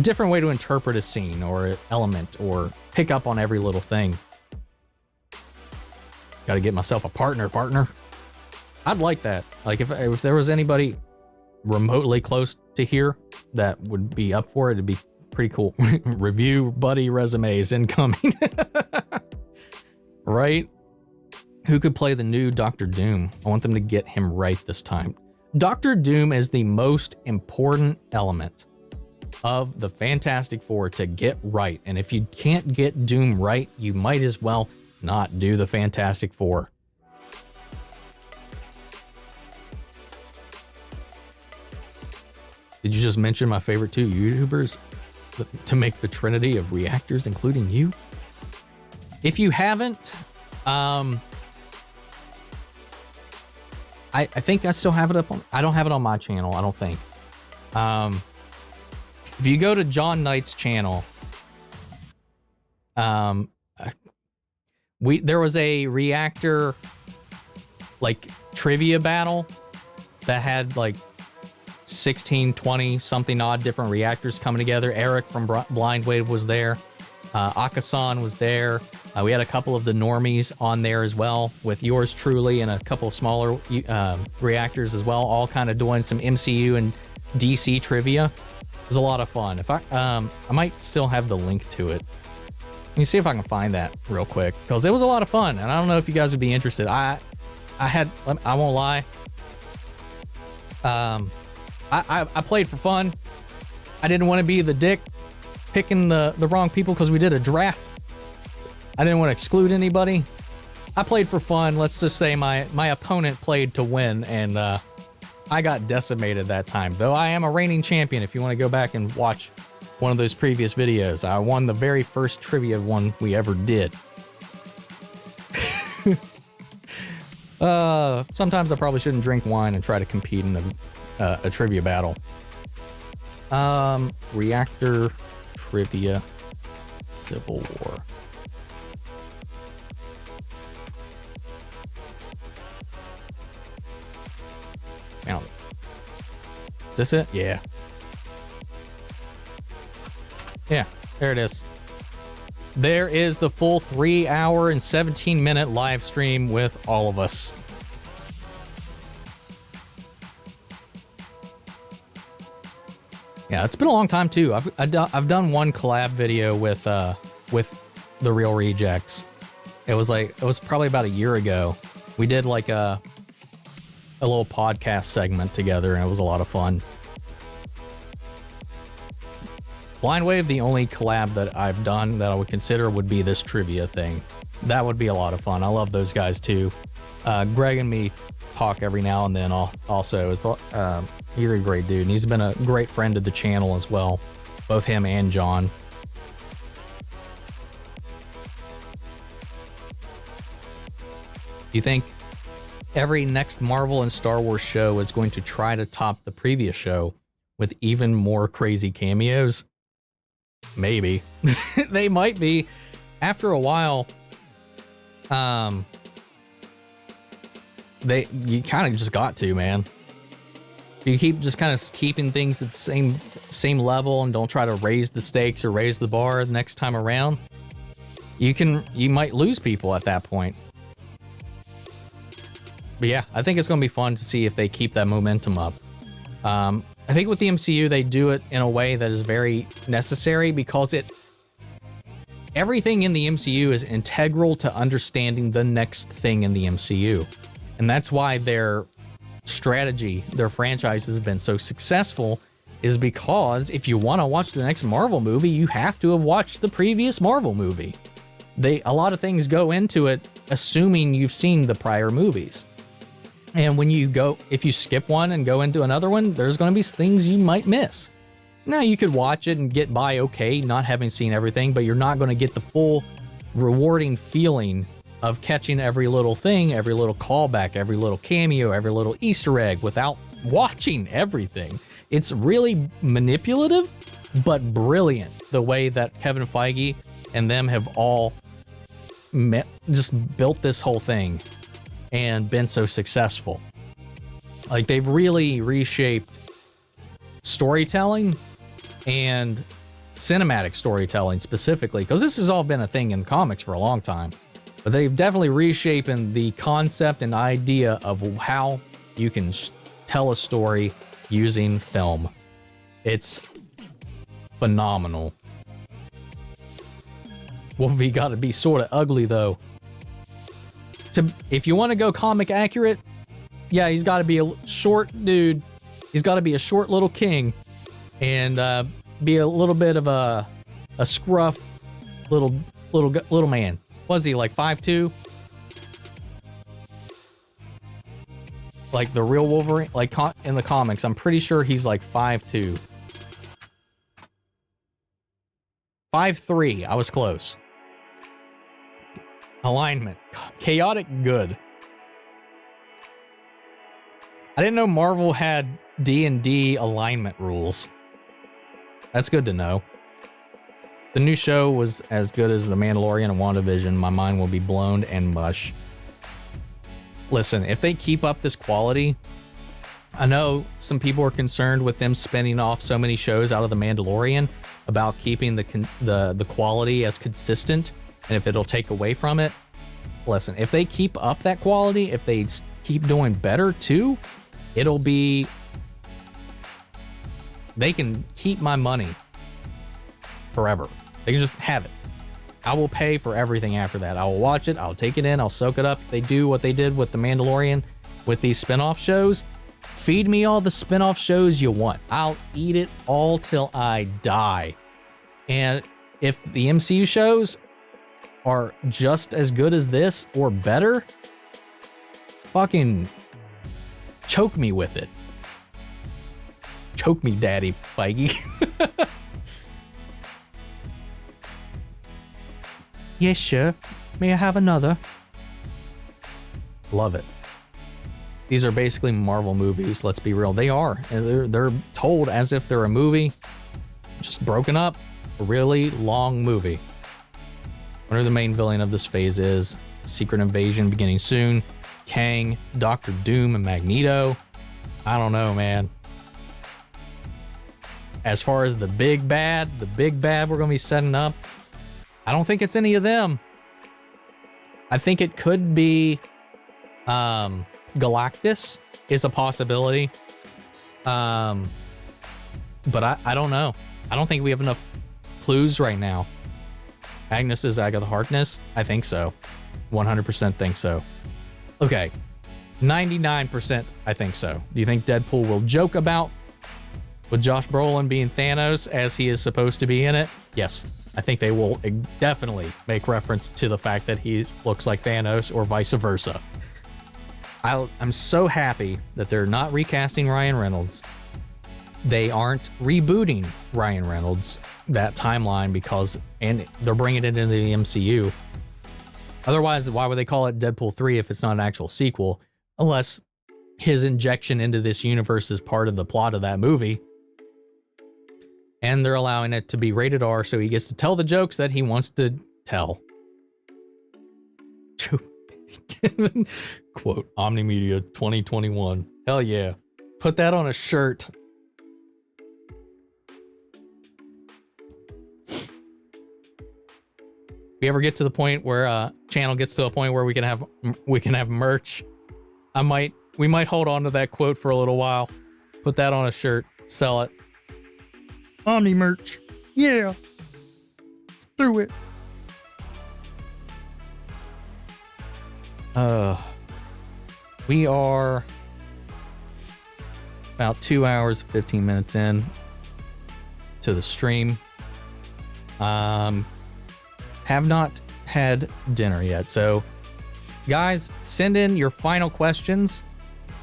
different way to interpret a scene or an element or pick up on every little thing. Got to get myself a partner. I'd like that. Like if there was anybody remotely close to here that would be up for it, it'd be pretty cool. Review buddy resumes incoming. Right? Who could play the new Doctor Doom? I want them to get him right this time. Doctor Doom is the most important element of the Fantastic Four to get right. And if you can't get Doom right, you might as well not do the Fantastic Four. Did you just mention my favorite two YouTubers to make the trinity of reactors, including you? If you haven't, I think I still have it up on, I don't have it on my channel, I don't think. If you go to John Knight's channel, there was a reactor like trivia battle that had like 16, 20 something odd different reactors coming together. Eric from Blind Wave was there. Akasan was there. We had a couple of the normies on there as well, with yours truly and a couple of smaller reactors as well, all kind of doing some MCU and DC trivia. It was a lot of fun. If I might still have the link to it. Let me see if I can find that real quick, because it was a lot of fun, and I don't know if you guys would be interested. I won't lie. I played for fun. I didn't want to be the dick picking the wrong people because we did a draft. I didn't want to exclude anybody. I played for fun. Let's just say my opponent played to win, and I got decimated that time. Though I am a reigning champion. If you want to go back and watch one of those previous videos, I won the very first trivia one we ever did. Sometimes I probably shouldn't drink wine and try to compete in a trivia battle. Reactor trivia Civil War. Found it. Is this it? Yeah. Yeah, there it is. There is the full 3 hour and 17-minute live stream with all of us. Yeah, it's been a long time too. I've done one collab video with the Real Rejects. It was probably about a year ago. We did like a little podcast segment together, and it was a lot of fun. Blind Wave, the only collab that I've done that I would consider would be this trivia thing. That would be a lot of fun. I love those guys too. Greg and me talk every now and then also. He's a great dude, and he's been a great friend of the channel as well. Both him and John. Do you think every next Marvel and Star Wars show is going to try to top the previous show with even more crazy cameos? Maybe. They might be. After a while, you kind of just got to, man. You keep just kind of keeping things at the same level and don't try to raise the stakes or raise the bar the next time around. You might lose people at that point. But yeah, I think it's going to be fun to see if they keep that momentum up. I think with the MCU, they do it in a way that is very necessary, because everything in the MCU is integral to understanding the next thing in the MCU. And that's why their strategy their franchise has been so successful is because if you want to watch the next Marvel movie, you have to have watched the previous Marvel movie. A lot of things go into it assuming you've seen the prior movies. And when if you skip one and go into another one, there's going to be things you might miss. Now, you could watch it and get by okay, not having seen everything, but you're not going to get the full rewarding feeling of catching every little thing, every little callback, every little cameo, every little Easter egg without watching everything. It's really manipulative, but brilliant the way that Kevin Feige and them have all just built this whole thing and been so successful. Like, they've really reshaped storytelling and cinematic storytelling specifically, because this has all been a thing in comics for a long time. But they've definitely reshaped the concept and idea of how you can tell a story using film. It's phenomenal. Wolfie got to be sort of ugly, though. If you want to go comic accurate, yeah, he's got to be a short dude. He's got to be a short little king and be a little bit of a scruff little man. Was he like 5'2"? Like the real Wolverine, like in the comics, I'm pretty sure he's like 5'2". 5'3", I was close. Alignment. Chaotic good. I didn't know Marvel had D&D alignment rules. That's good to know. The new show was as good as The Mandalorian and WandaVision. My mind will be blown and mush. Listen, if they keep up this quality, I know some people are concerned with them spinning off so many shows out of The Mandalorian about keeping the quality as consistent, and if it'll take away from it. Listen, if they keep up that quality, if they keep doing better too, it'll be... They can keep my money forever. They can just have it. I will pay for everything after that. I will watch it. I'll take it in. I'll soak it up. If they do what they did with The Mandalorian with these spin-off shows, feed me all the spin-off shows you want. I'll eat it all till I die. And if the MCU shows are just as good as this or better, fucking choke me with it. Choke me, Daddy Feige. Yes, sure. May I have another? Love it. These are basically Marvel movies, let's be real. They are. And they're told as if they're a movie, just broken up. A really long movie. Whatever the main villain of this phase is. Secret Invasion beginning soon. Kang, Doctor Doom, and Magneto. I don't know, man. As far as the big bad we're going to be setting up, I don't think it's any of them. I think it could be Galactus is a possibility. But I don't know. I don't think we have enough clues right now. Agnes is Agatha Harkness? I think so. 100% think so. Okay. 99% I think so. Do you think Deadpool will joke about with Josh Brolin being Thanos as he is supposed to be in it? Yes. I think they will definitely make reference to the fact that he looks like Thanos or vice versa. I'm so happy that they're not recasting Ryan Reynolds. They aren't rebooting Ryan Reynolds, that timeline, and they're bringing it into the MCU. Otherwise, why would they call it Deadpool 3 if it's not an actual sequel? Unless his injection into this universe is part of the plot of that movie. And they're allowing it to be rated R so he gets to tell the jokes that he wants to tell. Quote, Omnimedia 2021. Hell yeah. Put that on a shirt. If we ever get to the point where channel gets to a point where we can have merch, we might hold on to that quote for a little while. Put that on a shirt, sell it. Omni merch. Yeah. Let's do it. We are about 2 hours, 15 minutes in to the stream. Have not had dinner yet. So guys, send in your final questions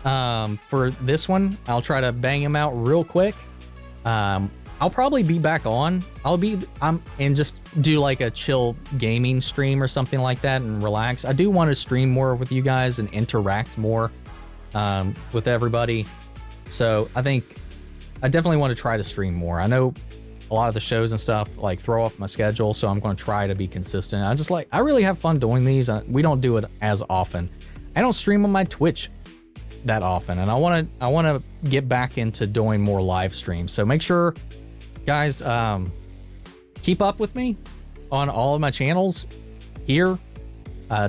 for this one. I'll try to bang them out real quick. I'll probably be back on. And just do like a chill gaming stream or something like that and relax. I do want to stream more with you guys and interact more with everybody. So I think I definitely want to try to stream more. I know a lot of the shows and stuff like throw off my schedule, so I'm going to try to be consistent. I really have fun doing these. We don't do it as often. I don't stream on my Twitch that often, and I want to get back into doing more live streams. So make sure, guys, keep up with me on all of my channels here,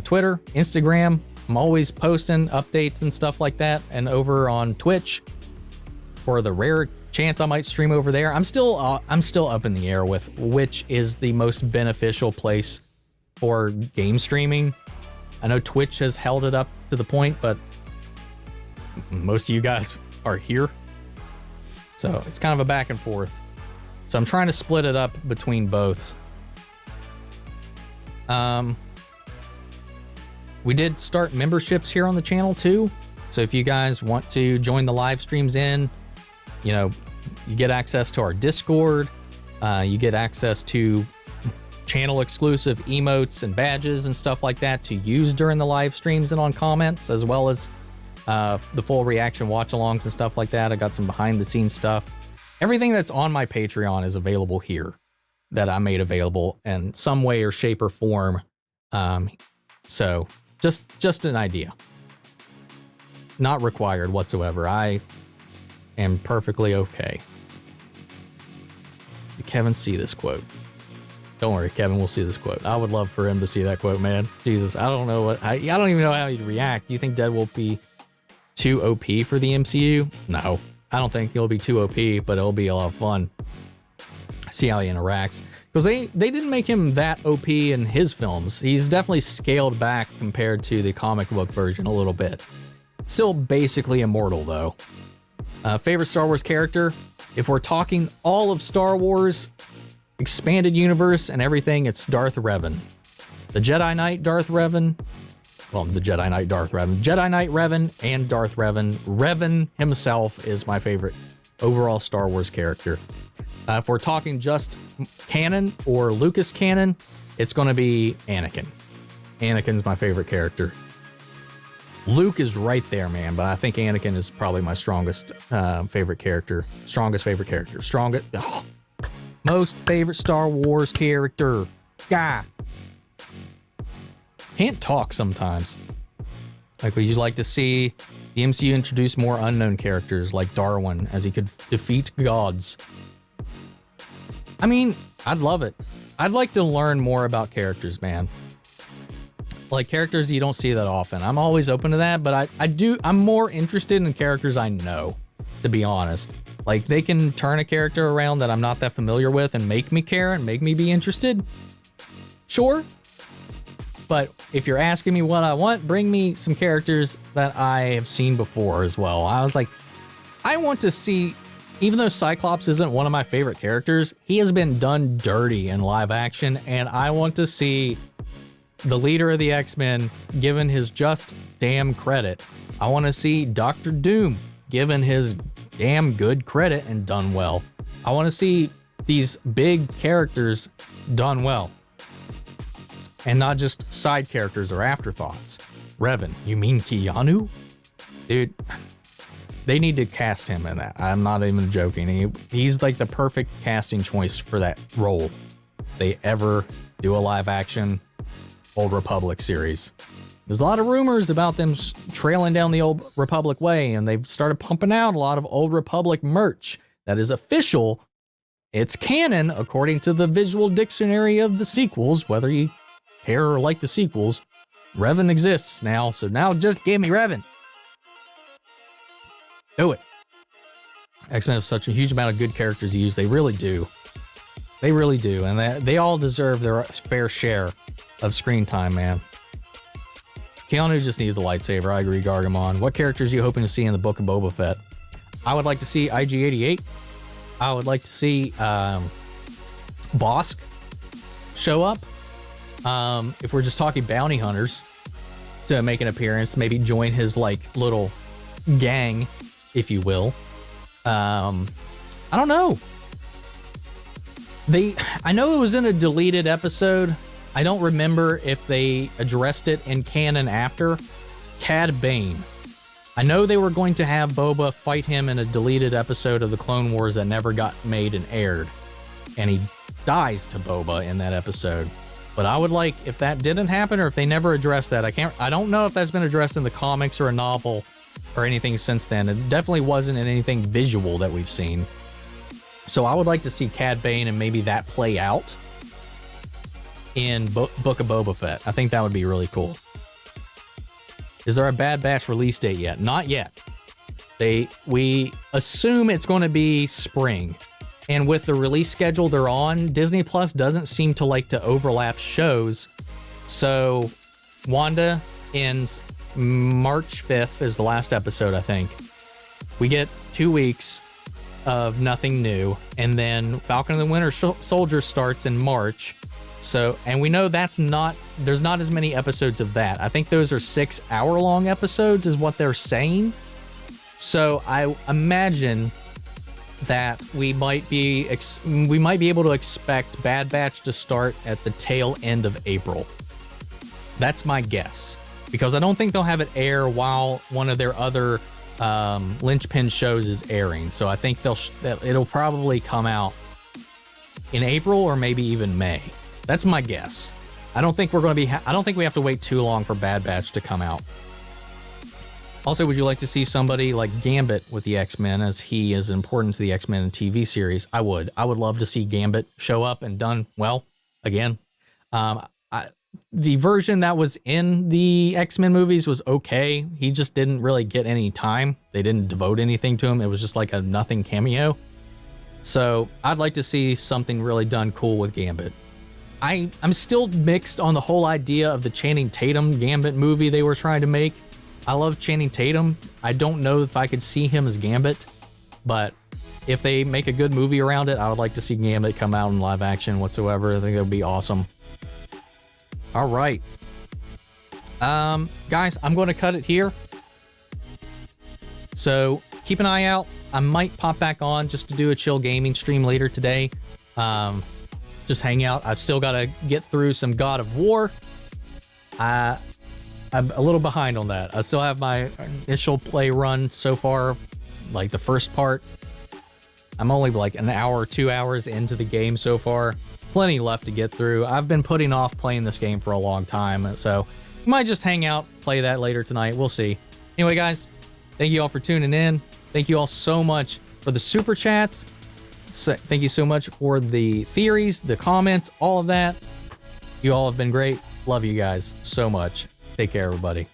Twitter, Instagram. I'm always posting updates and stuff like that, and over on Twitch for the rare chance I might stream over there. I'm still up in the air with which is the most beneficial place for game streaming. I know Twitch has held it up to the point, but most of you guys are here, so it's kind of a back and forth. So I'm trying to split it up between both. We did start memberships here on the channel too, so if you guys want to join the live streams in, you know, you get access to our Discord, you get access to channel exclusive emotes and badges and stuff like that to use during the live streams and on comments, as well as the full reaction watch alongs and stuff like that. I got some behind the scenes stuff. Everything that's on my Patreon is available here, that I made available in some way or shape or form. So just an idea, not required whatsoever. I am perfectly okay. Did Kevin see this quote? Don't worry, Kevin will see this quote. I would love for him to see that quote, man. Jesus, I don't know what I don't even know how he'd react. Do you think Dead will be too OP for the MCU? No, I don't think he'll be too OP, but it'll be a lot of fun. See how he interacts, because they didn't make him that OP in his films. He's definitely scaled back compared to the comic book version a little bit. Still basically immortal though. Favorite Star Wars character? If we're talking all of Star Wars, expanded universe and everything, it's Darth Revan. The Jedi Knight Darth Revan. Well, the Jedi Knight Darth Revan. Jedi Knight Revan and Darth Revan. Revan himself is my favorite overall Star Wars character. If we're talking just canon or Lucas canon, it's going to be Anakin. Anakin's my favorite character. Luke is right there, man, but I think Anakin is probably my strongest favorite character. Strongest favorite character. Most favorite Star Wars character. Guy. Can't talk sometimes. Like, would you like to see the MCU introduce more unknown characters like Darwin, as he could defeat gods? I mean, I'd love it. I'd like to learn more about characters, man. Like characters you don't see that often. I'm always open to that, but I'm more interested in characters I know, to be honest. Like, they can turn a character around that I'm not that familiar with and make me care and make me be interested. Sure. But if you're asking me what I want, bring me some characters that I have seen before as well. I was like, I want to see, even though Cyclops isn't one of my favorite characters, he has been done dirty in live action, and I want to see the leader of the X-Men given his just damn credit. I want to see Doctor Doom given his damn good credit and done well. I want to see these big characters done well, and not just side characters or afterthoughts. Revan, you mean Keanu? Dude, they need to cast him in that. I'm not even joking. He's like the perfect casting choice for that role. They ever do a live action Old Republic series. There's a lot of rumors about them trailing down the Old Republic way, and they've started pumping out a lot of Old Republic merch that is official. It's canon according to the visual dictionary of the sequels, whether you care or like the sequels. Revan exists now, so now just give me Revan. Do it. X-Men have such a huge amount of good characters to use. They really do. They really do, and they all deserve their fair share of screen time, man. Keanu just needs a lightsaber. I agree, Gargamon. What characters are you hoping to see in the Book of Boba Fett? I would like to see IG-88. I would like to see Bosk show up. If we're just talking bounty hunters, to make an appearance, maybe join his like little gang, if you will. I don't know. I know it was in a deleted episode. I don't remember if they addressed it in canon after. Cad Bane. I know they were going to have Boba fight him in a deleted episode of the Clone Wars that never got made and aired. And he dies to Boba in that episode. But I would like, if that didn't happen or if they never addressed that, I don't know if that's been addressed in the comics or a novel or anything since then. It definitely wasn't in anything visual that we've seen. So I would like to see Cad Bane and maybe that play out in Book of Boba Fett. I think that would be really cool. Is there a Bad Batch release date yet? Not yet. We assume it's going to be spring. And with the release schedule they're on, Disney Plus doesn't seem to like to overlap shows. So Wanda ends March 5th is the last episode, I think. We get 2 weeks of nothing new. And then Falcon and the Winter Soldier starts in March. So, and we know there's not as many episodes of that. I think those are 6-hour-long episodes is what they're saying. So I imagine that we might be able to expect Bad Batch to start at the tail end of April. That's my guess, because I don't think they'll have it air while one of their other linchpin shows is airing. So I think it'll probably come out in April or maybe even May. That's my guess. I don't think we have to wait too long for Bad Batch to come out. Also, would you like to see somebody like Gambit with the X-Men, as he is important to the X-Men TV series? I would love to see Gambit show up and done well again. The version that was in the X-Men movies was okay. He just didn't really get any time. They didn't devote anything to him. It was just like a nothing cameo. So I'd like to see something really done cool with Gambit. I'm still mixed on the whole idea of the Channing Tatum Gambit movie they were trying to make. I love Channing Tatum. I don't know if I could see him as Gambit, but if they make a good movie around it, I would like to see Gambit come out in live action whatsoever. I think that would be awesome. All right. Guys, I'm going to cut it here. So keep an eye out. I might pop back on just to do a chill gaming stream later today. Just hang out. I've still got to get through some God of War. I'm a little behind on that. I still have my initial play run so far, like the first part. I'm only like an hour or 2 hours into the game so far. Plenty left to get through. I've been putting off playing this game for a long time, so I might just hang out, play that later tonight. We'll see. Anyway, guys, thank you all for tuning in. Thank you all so much for the super chats. Thank you so much for the theories, the comments, all of that. You all have been great. Love you guys so much. Take care, everybody.